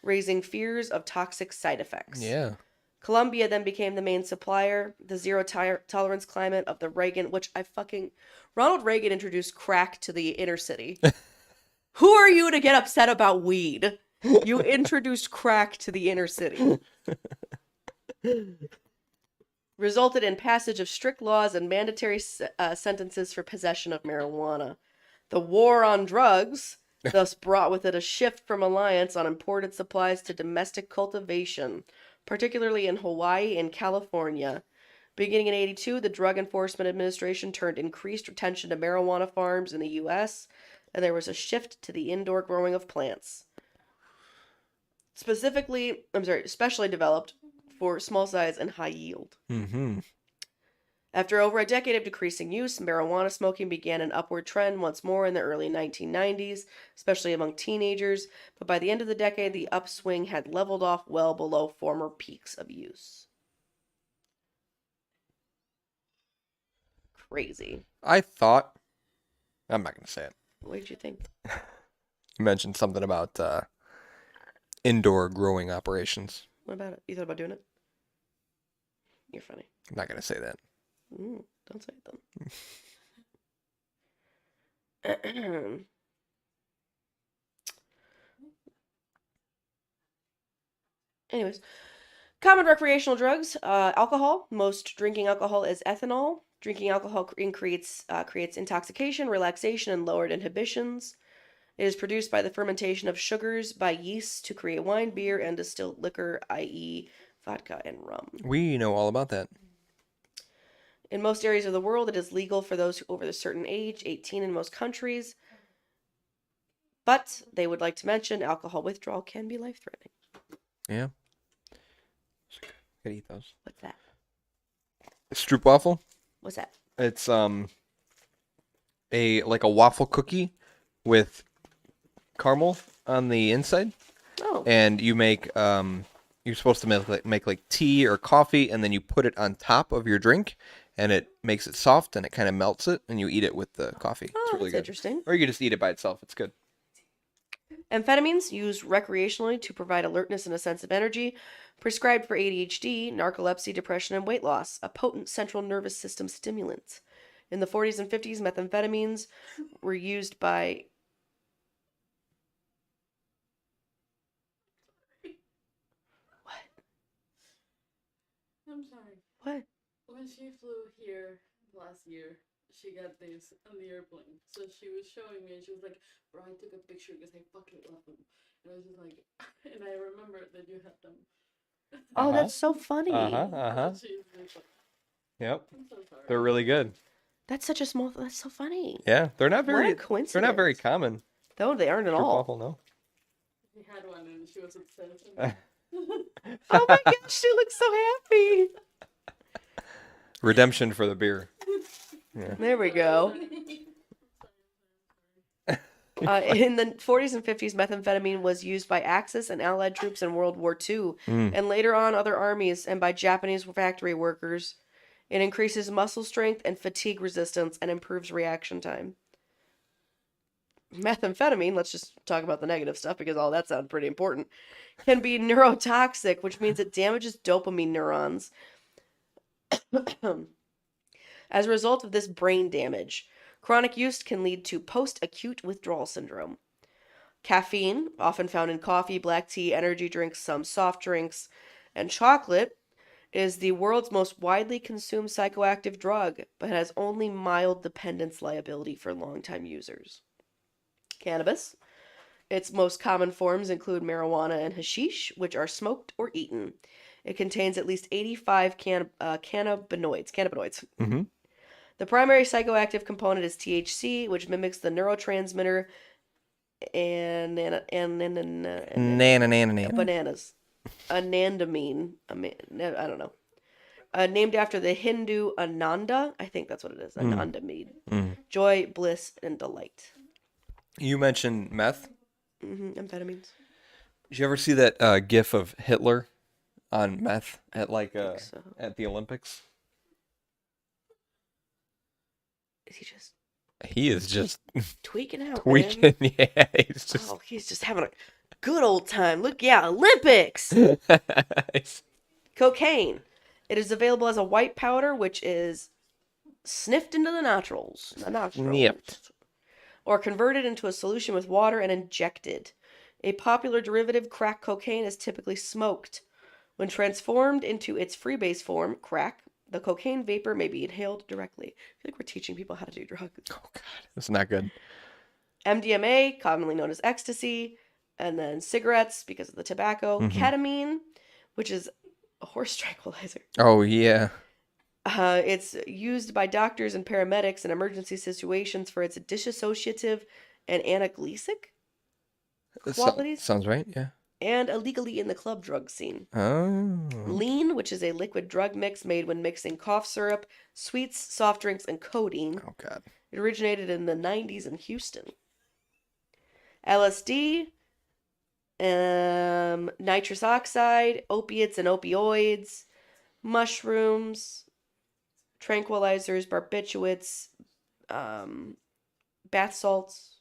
raising fears of toxic side effects. Yeah. Colombia then became the main supplier. The zero tolerance climate of the Ronald Reagan introduced crack to the inner city. Who are you to get upset about weed? You introduced crack to the inner city. Resulted in passage of strict laws and mandatory sentences for possession of marijuana. The war on drugs thus brought with it a shift from reliance on imported supplies to domestic cultivation, particularly in Hawaii and California. Beginning in 1982, the Drug Enforcement Administration turned increased attention to marijuana farms in the U.S., and there was a shift to the indoor growing of plants. Specifically developed for small size and high yield. Mm-hmm. After over a decade of decreasing use, marijuana smoking began an upward trend once more in the early 1990s, especially among teenagers, but by the end of the decade, the upswing had leveled off well below former peaks of use. Crazy. I'm not going to say it. What did you think? You mentioned something about indoor growing operations. What about it? You thought about doing it? You're funny. I'm not going to say that. Don't say it then. Anyways, common recreational drugs, alcohol. Most drinking alcohol is ethanol. Drinking alcohol creates intoxication, relaxation, and lowered inhibitions. It is produced by the fermentation of sugars by yeast to create wine, beer, and distilled liquor, i.e., vodka and rum. We know all about that. In most areas of the world, it is legal for those over a certain age, 18 in most countries. But they would like to mention alcohol withdrawal can be life-threatening. Yeah. Gotta eat those. What's that? Stroopwafel. What's that? It's a waffle cookie with caramel on the inside. Oh. And you make you're supposed to make like tea or coffee, and then you put it on top of your drink, and it makes it soft, and it kind of melts it, and you eat it with the coffee. It's really that's good. interesting. Or you can just eat it by itself. It's good. Amphetamines, used recreationally to provide alertness and a sense of energy, prescribed for ADHD, narcolepsy, depression, and weight loss, a potent central nervous system stimulant. In the 40s and 50s, methamphetamines were used by... What? I'm sorry. What? When she flew here last year, she got this on the airplane. So she was showing me, and she was like, "Bro, I took a picture because I fucking love them." And I was just like, and I remember that you had them. Oh, that's so funny. She's just like, Yep. I'm so sorry. They're really good. That's so funny. Yeah, they're not What a very. coincidence. They're not very common. No, they aren't at all. Stroopwafel, no. We had one, and she was obsessed. Oh my gosh, she looks so happy. Redemption for the beer. Yeah. There we go. In the 40s and 50s, methamphetamine was used by Axis and Allied troops in World War II, and later on other armies and by Japanese factory workers. It increases muscle strength and fatigue resistance and improves reaction time. Methamphetamine, let's just talk about the negative stuff because all that sounds pretty important, can be neurotoxic, which means it damages dopamine neurons. As a result of this brain damage, chronic use can lead to post-acute withdrawal syndrome. Caffeine, often found in coffee, black tea, energy drinks, some soft drinks, and chocolate, is the world's most widely consumed psychoactive drug, but has only mild dependence liability for longtime users. Cannabis. Its most common forms include marijuana and hashish, which are smoked or eaten. It contains at least 85 cannabinoids. Mm-hmm. The primary psychoactive component is THC, which mimics the neurotransmitter bananas. Anandamine. I don't know. named after the Hindu Ananda. I think that's what it is. Ananda mead. Joy, bliss, and delight. You mentioned meth. Amphetamines. Did you ever see that gif of Hitler on meth at so. at the Olympics? Is he just He is just tweaking out, tweaking. man? Yeah, he's just. Oh, he's just having a good old time. Look, yeah, Olympics. Cocaine. It is available as a white powder, which is sniffed into the nostrils. Sniffed. Or converted into a solution with water and injected. A popular derivative, crack cocaine, is typically smoked. When transformed into its freebase form, crack, the cocaine vapor may be inhaled directly. I feel like we're teaching people how to do drugs. Oh God, that's not good. MDMA, commonly known as ecstasy, and then cigarettes because of the tobacco. Ketamine, which is a horse tranquilizer. Oh yeah. It's used by doctors and paramedics in emergency situations for its dissociative and analgesic qualities. Sounds right, yeah. And illegally in the club drug scene. Oh. Lean, which is a liquid drug mix made when mixing cough syrup, sweets, soft drinks, and codeine. Oh God. It originated in the 90s in Houston. LSD, nitrous oxide, opiates and opioids, mushrooms, tranquilizers, barbiturates, bath salts,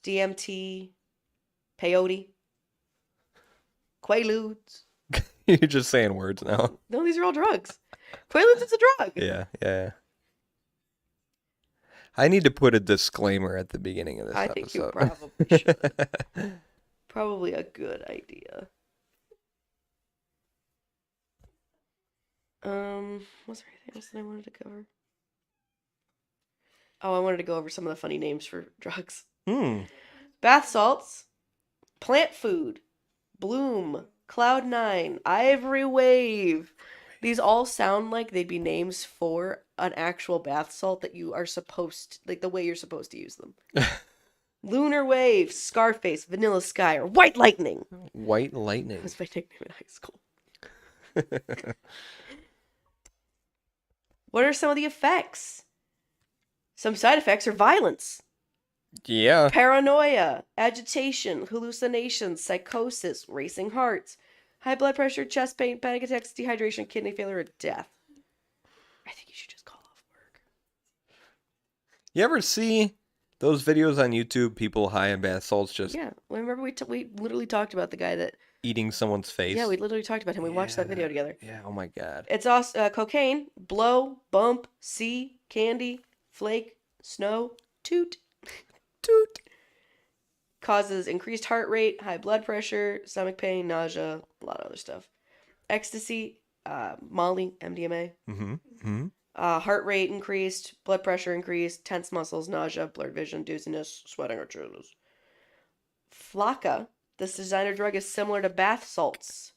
DMT, peyote, quaaludes. You're just saying words now. No, these are all drugs. Quaaludes is a drug. Yeah. I need to put a disclaimer at the beginning of this I think you episode. probably should. Probably a good idea. Was there anything else that I wanted to cover? Oh, I wanted to go over some of the funny names for drugs. Bath salts, plant food, bloom, cloud9, ivory wave. These all sound like they'd be names for an actual bath salt that you are supposed, like the way you're supposed to use them. Lunar wave, Scarface, Vanilla Sky, or White Lightning. White lightning. That was my nickname in high school. What are some of the effects? Some side effects are violence, Yeah. paranoia, agitation, hallucinations, psychosis, racing hearts, high blood pressure, chest pain, panic attacks, dehydration, kidney failure, or death. I think you should just call off work. You ever see those videos on YouTube? People high in bath salts just Yeah, well, remember we literally talked about the guy that. eating someone's face. Yeah, we literally talked about him. We watched that video together. Yeah. Oh my God. It's also cocaine, blow, bump, see, candy, flake, snow, toot. Toot. Causes increased heart rate, high blood pressure, stomach pain, nausea, a lot of other stuff. Ecstasy, Molly, MDMA. Heart rate increased, blood pressure increased, tense muscles, nausea, blurred vision, dizziness, sweating, or chills. Flocka, this designer drug, is similar to bath salts.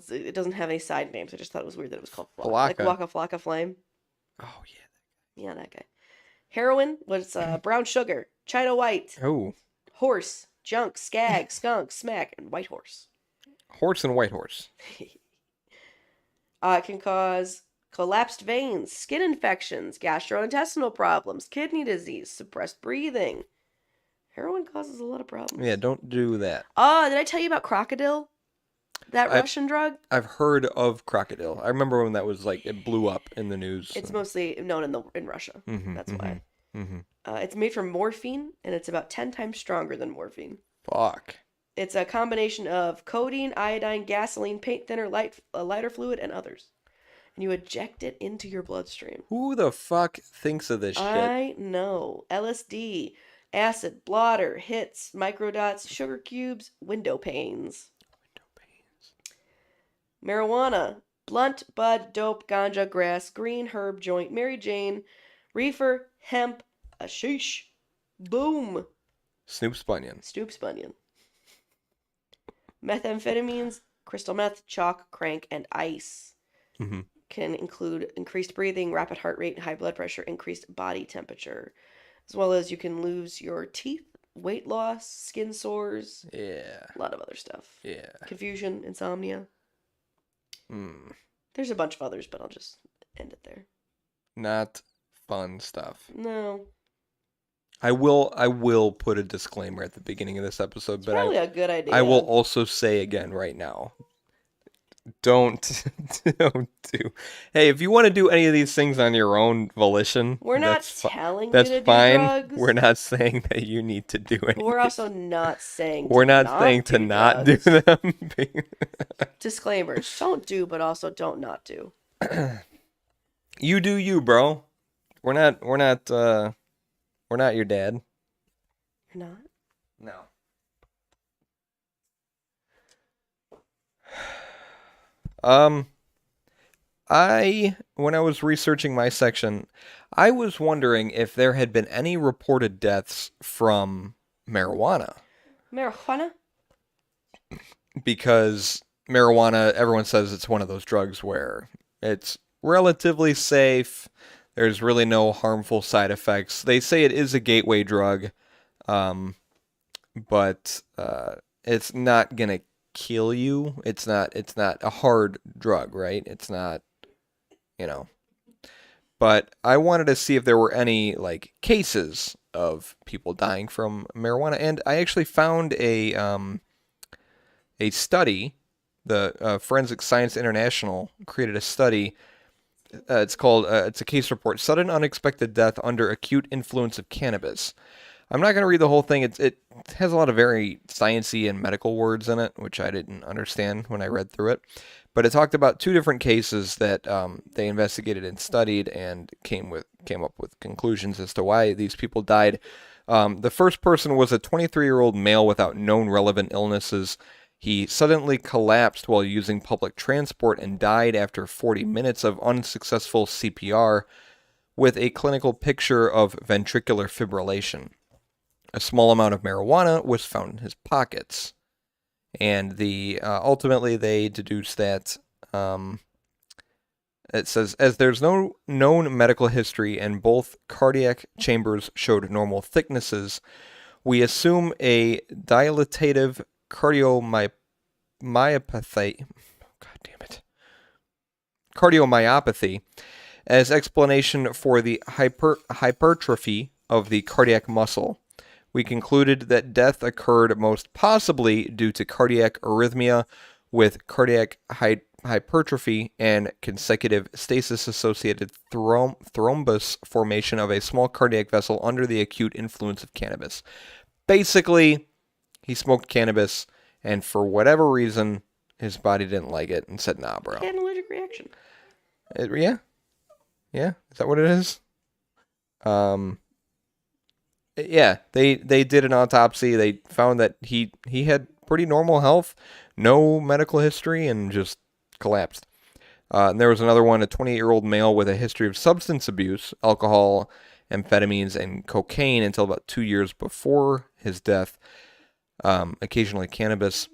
It doesn't have any side names. I just thought it was weird that it was called Flocka. Like Waka Flocka Flame. Oh yeah. Yeah, that guy. Heroin was brown sugar, China white, Oh. horse, junk, skag, skunk, smack, and white horse. Horse and white horse. It can cause collapsed veins, skin infections, gastrointestinal problems, kidney disease, suppressed breathing. Heroin causes a lot of problems. Yeah, don't do that. Did I tell you about crocodile? That Russian drug? I've heard of crocodile. I remember when that was like, it blew up in the news. It's mostly known in Russia. That's why. It's made from morphine, and it's about 10 times stronger than morphine. Fuck. It's a combination of codeine, iodine, gasoline, paint thinner, lighter fluid, and others. And you eject it into your bloodstream. Who the fuck thinks of this shit? I know. LSD, acid, blotter, hits, microdots, sugar cubes, window panes. Marijuana, blunt, bud, dope, ganja, grass, green, herb, joint, Mary Jane, reefer, hemp, hashish, boom. Snoop's Bunyan. Stoops Bunyan. Methamphetamines, crystal meth, chalk, crank, and ice. Can include increased breathing, rapid heart rate, high blood pressure, increased body temperature. As well as you can lose your teeth, weight loss, skin sores. Yeah. A lot of other stuff. Yeah. Confusion, insomnia. There's a bunch of others, but I'll just end it there. Not fun stuff. No. I will put a disclaimer at the beginning of this episode, It's but probably a good idea. I will also say again right now. Don't do. Hey, if you want to do any of these things on your own volition, We're not that's telling you that's to fine. do drugs. We're not saying that you need to do anything. But we're also not saying We're to not saying to do not do drugs. them. Disclaimers. Don't do, but also don't not do. You do you, bro. We're not your dad. You're not? No. When I was researching my section, I was wondering if there had been any reported deaths from marijuana. Marijuana? Because marijuana, everyone says it's one of those drugs where it's relatively safe. There's really no harmful side effects. They say it is a gateway drug, but it's not gonna kill you. It's not a hard drug, right? It's not, you know. But I wanted to see if there were any like cases of people dying from marijuana, and I actually found a study. The Forensic Science International created a study. It's a case report: sudden unexpected death under acute influence of cannabis. I'm not going to read the whole thing. It has a lot of very sciencey and medical words in it, which I didn't understand when I read through it. But it talked about two different cases that they investigated and studied, and came up with conclusions as to why these people died. The first person was a 23-year-old male without known relevant illnesses. He suddenly collapsed while using public transport and died after 40 minutes of unsuccessful CPR with a clinical picture of ventricular fibrillation. A small amount of marijuana was found in his pockets. And ultimately they deduced that it says, as there's no known medical history and both cardiac chambers showed normal thicknesses, we assume a dilatative cardiomyopathy as explanation for the hypertrophy of the cardiac muscle. We concluded that death occurred most possibly due to cardiac arrhythmia with cardiac hypertrophy and consecutive stasis-associated thrombus formation of a small cardiac vessel under the acute influence of cannabis. Basically, he smoked cannabis, and for whatever reason, his body didn't like it and said, nah, bro. He had an allergic reaction. Yeah? Yeah? Is that what it is? Yeah, they did an autopsy. They found that he had pretty normal health, no medical history, and just collapsed. And there was another one, a 28-year-old male with a history of substance abuse, alcohol, amphetamines, and cocaine until about 2 years before his death. Occasionally cannabis.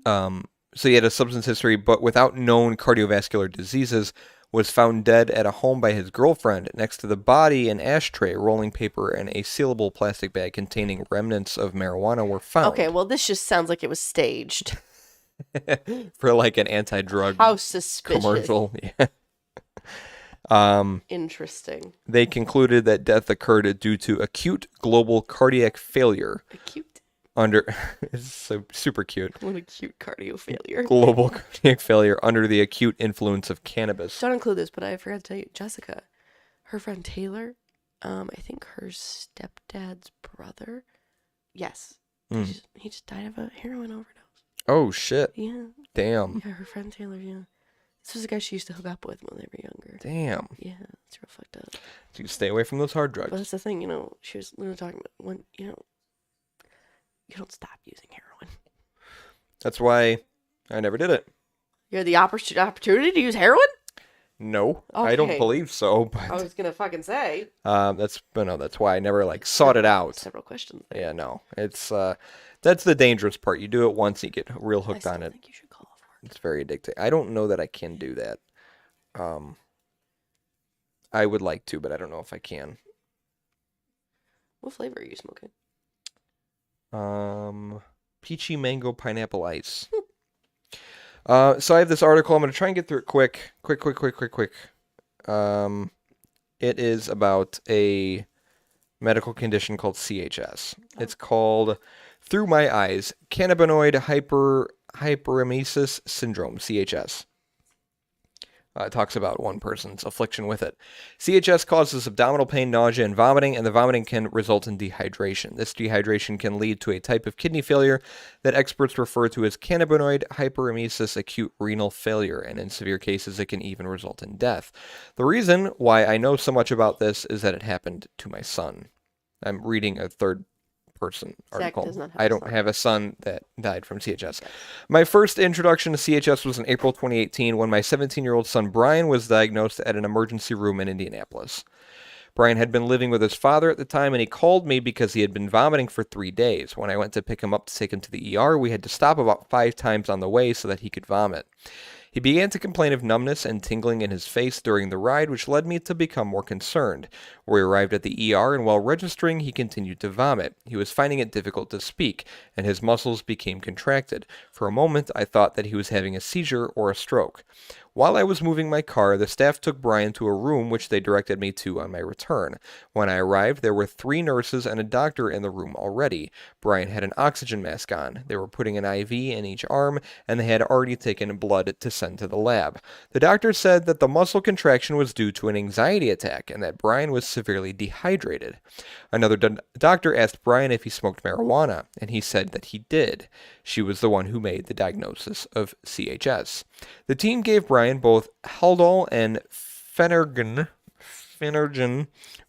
So he had a substance history, but without known cardiovascular diseases, was found dead at a home by his girlfriend. Next to the body, an ashtray, rolling paper, and a sealable plastic bag containing remnants of marijuana were found. Okay, well, this just sounds like it was staged. For like an anti-drug How suspicious. commercial. Yeah. Interesting. They concluded that death occurred due to acute global cardiac failure. Acute. It's so super cute. What acute cardio failure. Global cardiac failure under the acute influence of cannabis. Don't include this, but I forgot to tell you, Jessica, her friend Taylor, I think her stepdad's brother, yes, he just died of a heroin overdose. Oh shit! Yeah. Damn. Yeah, her friend Taylor. Yeah, this was a guy she used to hook up with when they were younger. Damn. Yeah, it's real fucked up. So you stay away from those hard But drugs. that's the thing, she was literally talking about when you don't stop using heroin. That's why I never did it. You had the opportunity to use heroin? No, I don't Okay. believe so. But I was gonna fucking say. that's why I never sought it out. Several questions there. Yeah, no, it's that's the dangerous part. You do it once, you get real hooked on I it. think you should call off work. It's very addicting. I don't know that I can do that. I would like to, but I don't know if I can. What flavor are you smoking? Peachy mango pineapple ice. So I have this article. I'm going to try and get through it quick. It is about a medical condition called CHS. It's called Through My Eyes, Cannabinoid Hyperemesis Syndrome, CHS. It talks about one person's affliction with it. CHS causes abdominal pain, nausea, and vomiting, and the vomiting can result in dehydration. This dehydration can lead to a type of kidney failure that experts refer to as cannabinoid hyperemesis acute renal failure, and in severe cases, it can even result in death. The reason why I know so much about this is that it happened to my son. I'm reading a third person article. does not have I a don't son. have a son that died from CHS. My first introduction to CHS was in April 2018 when my 17-year-old son Brian was diagnosed at an emergency room in Indianapolis. Brian had been living with his father at the time, and he called me because he had been vomiting for 3 days. When I went to pick him up to take him to the ER, we had to stop about 5 times on the way so that he could vomit. He began to complain of numbness and tingling in his face during the ride, which led me to become more concerned. We arrived at the ER, and while registering, he continued to vomit. He was finding it difficult to speak, and his muscles became contracted. For a moment, I thought that he was having a seizure or a stroke. While I was moving my car, the staff took Brian to a room which they directed me to on my return. When I arrived, there were 3 nurses and a doctor in the room already. Brian had an oxygen mask on. They were putting an IV in each arm, and they had already taken blood to send to the lab. The doctor said that the muscle contraction was due to an anxiety attack and that Brian was severely dehydrated. Another doctor asked Brian if he smoked marijuana, and he said that he did. She was the one who made the diagnosis of CHS. The team gave Brian both Haldol and Phenergan,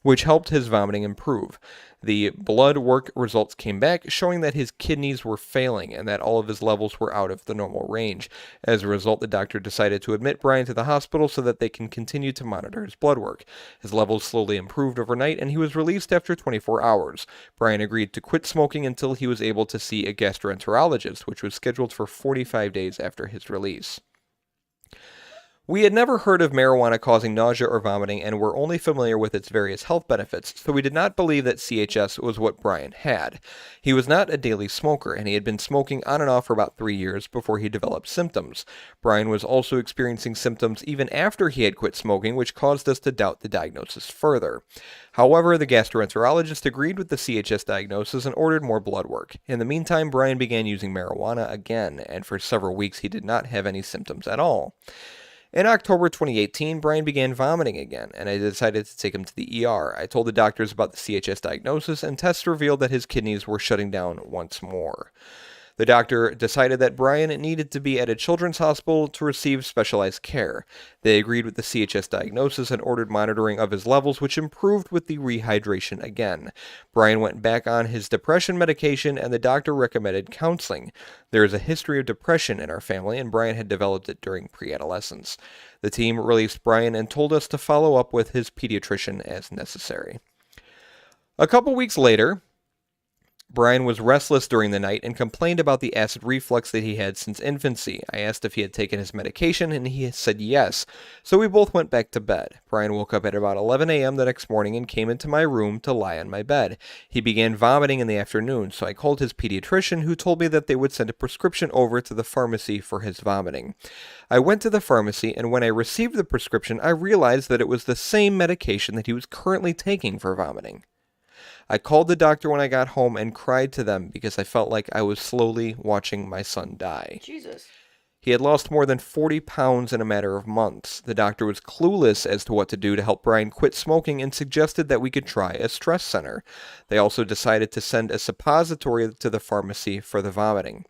which helped his vomiting improve. The blood work results came back, showing that his kidneys were failing and that all of his levels were out of the normal range. As a result, the doctor decided to admit Brian to the hospital so that they can continue to monitor his blood work. His levels slowly improved overnight, and he was released after 24 hours. Brian agreed to quit smoking until he was able to see a gastroenterologist, which was scheduled for 45 days after his release. We had never heard of marijuana causing nausea or vomiting and were only familiar with its various health benefits, so we did not believe that CHS was what Brian had. He was not a daily smoker, and he had been smoking on and off for about 3 years before he developed symptoms. Brian was also experiencing symptoms even after he had quit smoking, which caused us to doubt the diagnosis further. However, the gastroenterologist agreed with the CHS diagnosis and ordered more blood work. In the meantime, Brian began using marijuana again, and for several weeks he did not have any symptoms at all. In October 2018, Brian began vomiting again, and I decided to take him to the ER. I told the doctors about the CHS diagnosis, and tests revealed that his kidneys were shutting down once more. The doctor decided that Brian needed to be at a children's hospital to receive specialized care. They agreed with the CHS diagnosis and ordered monitoring of his levels, which improved with the rehydration again. Brian went back on his depression medication, and the doctor recommended counseling. There is a history of depression in our family, and Brian had developed it during pre-adolescence. The team released Brian and told us to follow up with his pediatrician as necessary. A couple weeks later, Brian was restless during the night and complained about the acid reflux that he had since infancy. I asked if he had taken his medication, and he said yes, so we both went back to bed. Brian woke up at about 11 a.m. the next morning and came into my room to lie on my bed. He began vomiting in the afternoon, so I called his pediatrician, who told me that they would send a prescription over to the pharmacy for his vomiting. I went to the pharmacy, and when I received the prescription, I realized that it was the same medication that he was currently taking for vomiting. I called the doctor when I got home and cried to them because I felt like I was slowly watching my son die. Jesus. He had lost more than 40 pounds in a matter of months. The doctor was clueless as to what to do to help Brian quit smoking and suggested that we could try a stress center. They also decided to send a suppository to the pharmacy for the vomiting.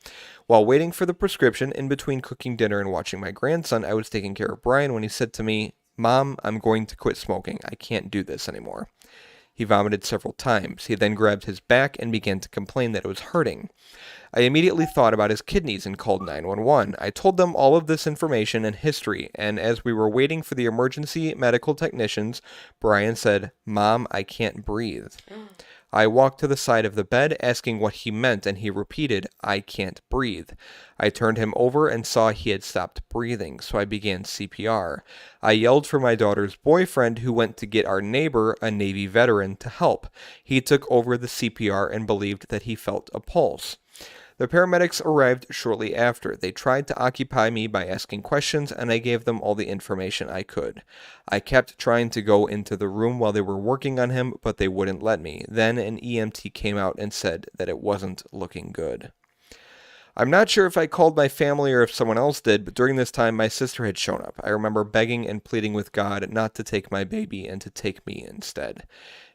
While waiting for the prescription, in between cooking dinner and watching my grandson, I was taking care of Brian when he said to me, "Mom, I'm going to quit smoking. I can't do this anymore." He vomited several times. He then grabbed his back and began to complain that it was hurting. I immediately thought about his kidneys and called 911. I told them all of this information and history, and as we were waiting for the emergency medical technicians, Brian said, "Mom, I can't breathe." I walked to the side of the bed asking what he meant, and he repeated, "I can't breathe." I turned him over and saw he had stopped breathing, so I began CPR. I yelled for my daughter's boyfriend, who went to get our neighbor, a Navy veteran, to help. He took over the CPR and believed that he felt a pulse. The paramedics arrived shortly after. They tried to occupy me by asking questions, and I gave them all the information I could. I kept trying to go into the room while they were working on him, but they wouldn't let me. Then an EMT came out and said that it wasn't looking good. I'm not sure if I called my family or if someone else did, but during this time my sister had shown up. I remember begging and pleading with God not to take my baby and to take me instead.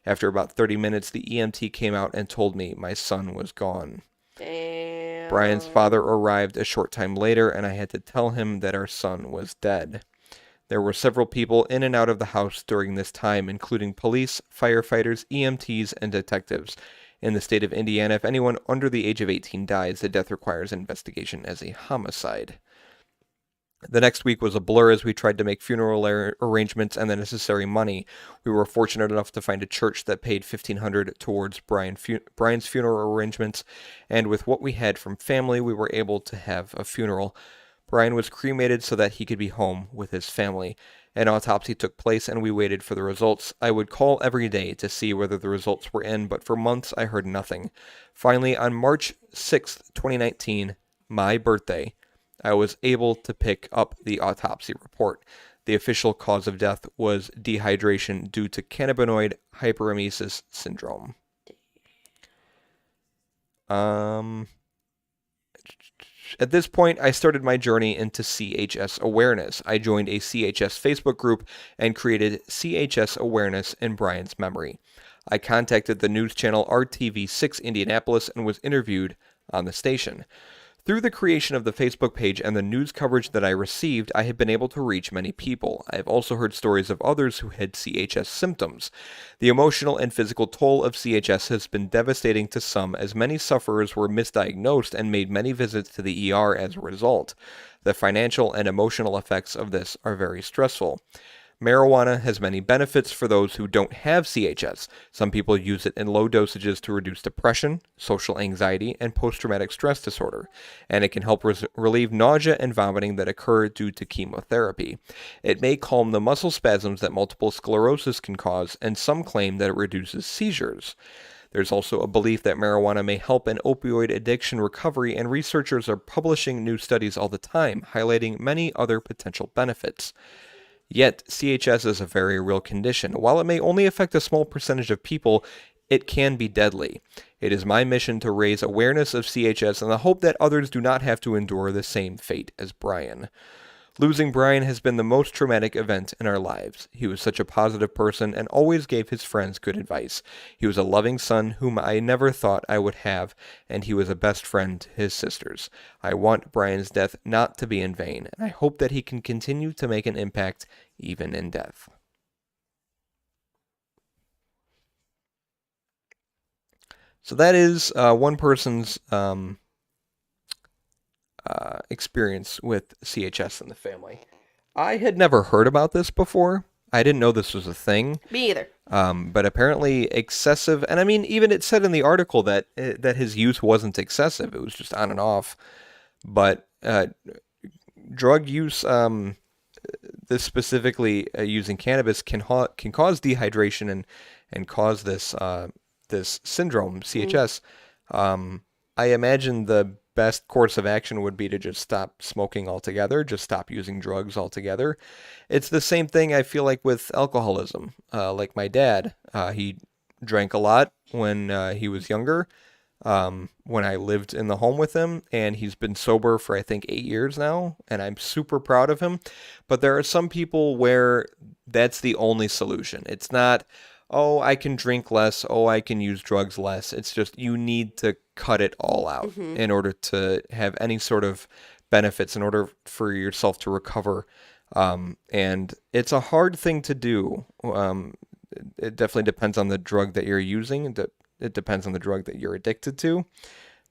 After about 30 minutes, the EMT came out and told me my son was gone. Damn. Brian's father arrived a short time later, and I had to tell him that our son was dead. There were several people in and out of the house during this time, including police, firefighters, EMTs, and detectives. In the state of Indiana, if anyone under the age of 18 dies, the death requires investigation as a homicide. The next week was a blur as we tried to make funeral arrangements and the necessary money. We were fortunate enough to find a church that paid $1,500 towards Brian's funeral arrangements, and with what we had from family, we were able to have a funeral. Brian was cremated so that he could be home with his family. An autopsy took place, and we waited for the results. I would call every day to see whether the results were in, but for months I heard nothing. Finally, on March 6th, 2019, my birthday, I was able to pick up the autopsy report. The official cause of death was dehydration due to cannabinoid hyperemesis syndrome. At this point, I started my journey into CHS awareness. I joined a CHS Facebook group and created CHS awareness in Brian's memory. I contacted the news channel RTV6 Indianapolis and was interviewed on the station. Through the creation of the Facebook page and the news coverage that I received, I have been able to reach many people. I have also heard stories of others who had CHS symptoms. The emotional and physical toll of CHS has been devastating to some, as many sufferers were misdiagnosed and made many visits to the ER as a result. The financial and emotional effects of this are very stressful. Marijuana has many benefits for those who don't have CHS. Some people use it in low dosages to reduce depression, social anxiety, and post-traumatic stress disorder, and it can help relieve nausea and vomiting that occur due to chemotherapy. It may calm the muscle spasms that multiple sclerosis can cause, and some claim that it reduces seizures. There's also a belief that marijuana may help in opioid addiction recovery, and researchers are publishing new studies all the time, highlighting many other potential benefits. Yet, CHS is a very real condition. While it may only affect a small percentage of people, it can be deadly. It is my mission to raise awareness of CHS in the hope that others do not have to endure the same fate as Brian. Losing Brian has been the most traumatic event in our lives. He was such a positive person and always gave his friends good advice. He was a loving son whom I never thought I would have, and he was a best friend to his sisters. I want Brian's death not to be in vain, and I hope that he can continue to make an impact even in death. So that is one person's experience with CHS in the family. I had never heard about this before. I didn't know this was a thing. Me either. But apparently excessive, and I mean, even it said in the article that his use wasn't excessive. It was just on and off. But drug use, this specifically using cannabis, can cause dehydration and cause this this syndrome, CHS. I imagine the best course of action would be to just stop smoking altogether, just stop using drugs altogether. It's the same thing I feel like with alcoholism. Like my dad, he drank a lot when he was younger, when I lived in the home with him, and he's been sober for I think 8 years now, and I'm super proud of him. But there are some people where that's the only solution. It's not, oh, I can drink less, oh, I can use drugs less. It's just you need to cut it all out in order to have any sort of benefits, in order for yourself to recover. And it's a hard thing to do. It definitely depends on the drug that you're using. It depends on the drug that you're addicted to.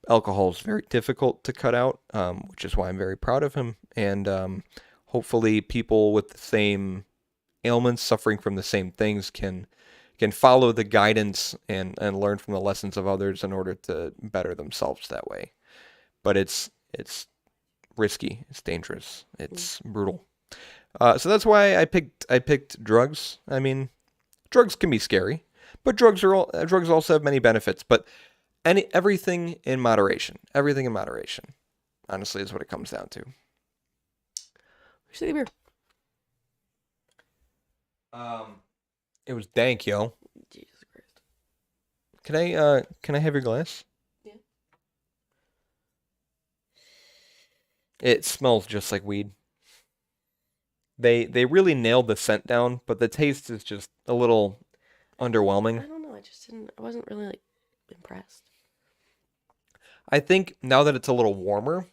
Alcohol is very difficult to cut out, which is why I'm very proud of him. And hopefully people with the same ailments, suffering from the same things, can follow the guidance and learn from the lessons of others in order to better themselves that way. But it's risky, it's dangerous, it's brutal. So that's why I picked drugs. I mean, drugs can be scary, but drugs also have many benefits. But everything in moderation. Everything in moderation. Honestly, is what it comes down to. Where's the beer? It was dank, yo. Jesus Christ. Can I have your glass? Yeah. It smells just like weed. They really nailed the scent down, but the taste is just a little underwhelming. I don't know. I wasn't really like impressed. I think now that it's a little warmer,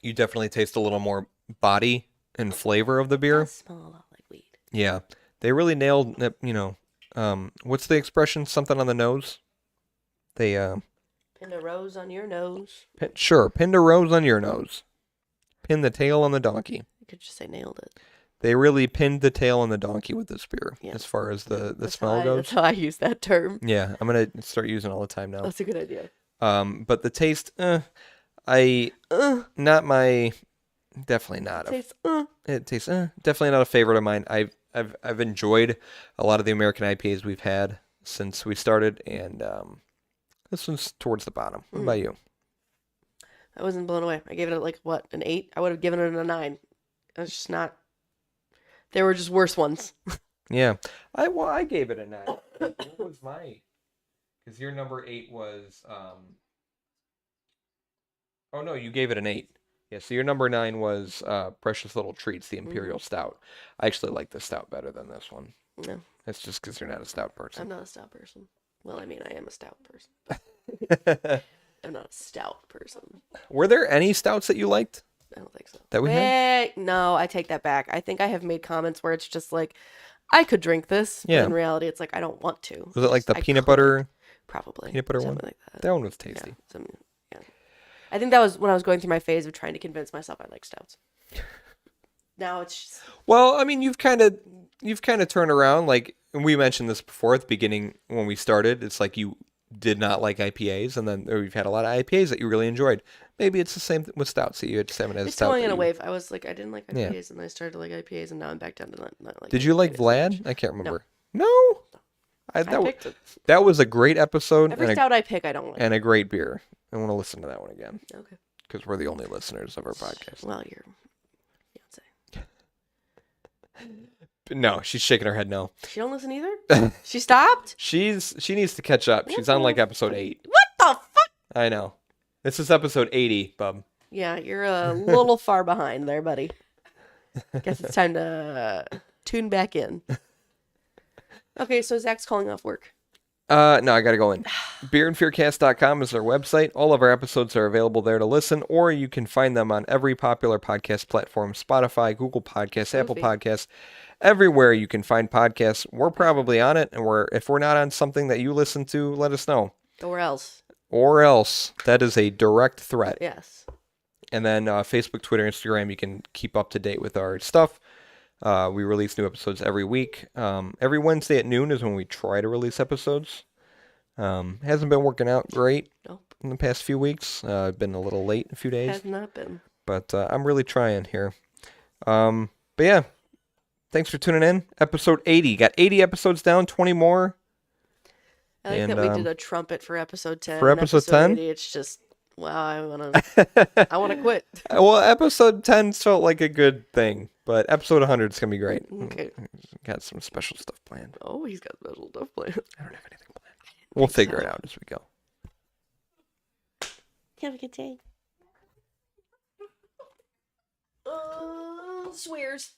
you definitely taste a little more body and flavor of the It beer. does smell a lot like weed. Yeah. They really nailed it, what's the expression? Something on the nose? They Pin a rose on your nose. pinned a rose on your nose. Pin the tail on the donkey. You could just say nailed it. They really pinned the tail on the donkey with this beer, Yeah. as far as the That's smell how goes. That's how I use that term. Yeah, I'm gonna start using it all the time now. That's a good idea. But the taste, not my, definitely not. It tastes, definitely not a favorite of mine. I've enjoyed a lot of the American IPAs we've had since we started, and this one's towards the bottom. What about you? I wasn't blown away. I gave it like what, an 8? I would have given it a 9. It's just not. There were just worse ones. Yeah, I gave it a 9. What was my? Because your number 8 was Oh no, you gave it an 8. Yeah, so your number 9 was Precious Little Treats, the Imperial Stout. I actually like the stout better than this one. No, That's just because you're not a stout person. I'm not a stout person. Well, I mean, I am a stout person. I'm not a stout person. Were there any stouts that you liked I don't think so. that we had? No, I take that back. I think I have made comments where it's just like, I could drink this. Yeah. But in reality, it's like, I don't want to. Was it like the I peanut could. butter? Probably. Peanut butter something one? like that. That one was tasty. Yeah. I think that was when I was going through my phase of trying to convince myself I like stouts. Now it's just... Well, I mean, you've kind of turned around. Like, and we mentioned this before at the beginning when we started. It's like you did not like IPAs, and then we've had a lot of IPAs that you really enjoyed. Maybe it's the same with stouts. So you just haven't had a It's stout. going in that a you- wave. I was like, I didn't like Yeah. IPAs, and I started to like IPAs, and now I'm back down to not like. Did you like IPAs so much. Vlad? I can't remember. No. I picked it. That was a great episode Every stout I pick, I don't like. and a great beer. I want to listen to that one again Okay. because we're the only listeners of our podcast. Well, you're fiance. No, she's shaking her head no. She don't listen either. She stopped. She needs to catch up. She's on like episode 8. What the fuck? I know. This is episode 80, bub. Yeah, you're a little far behind there, buddy. Guess it's time to tune back in. Okay, so Zach's calling off work. No, I gotta go in. Beerandfearcast.com is our website. All of our episodes are available there to listen, or you can find them on every popular podcast platform: Spotify, Google Podcasts, Apple Podcasts, everywhere you can find podcasts. We're probably on it, and if we're not on something that you listen to, let us know. Or else. Or else. That is a direct threat. Yes. And then Facebook, Twitter, Instagram, you can keep up to date with our stuff. We release new episodes every week. Every Wednesday at noon is when we try to release episodes. Hasn't been working out great in the past few weeks. I've been a little late a few days. Has not been. But I'm really trying here. But yeah, thanks for tuning in. Episode 80. Got 80 episodes down, 20 more. I like that we did a trumpet for episode 10. For episode 10? 80, it's just, wow, I want to quit. Well, episode 10 felt like a good thing, but episode 100 is going to be great. Okay. Got some special stuff planned. Oh, he's got special stuff planned. I don't have anything planned. We'll figure it out as we go. Have a good day. Swears.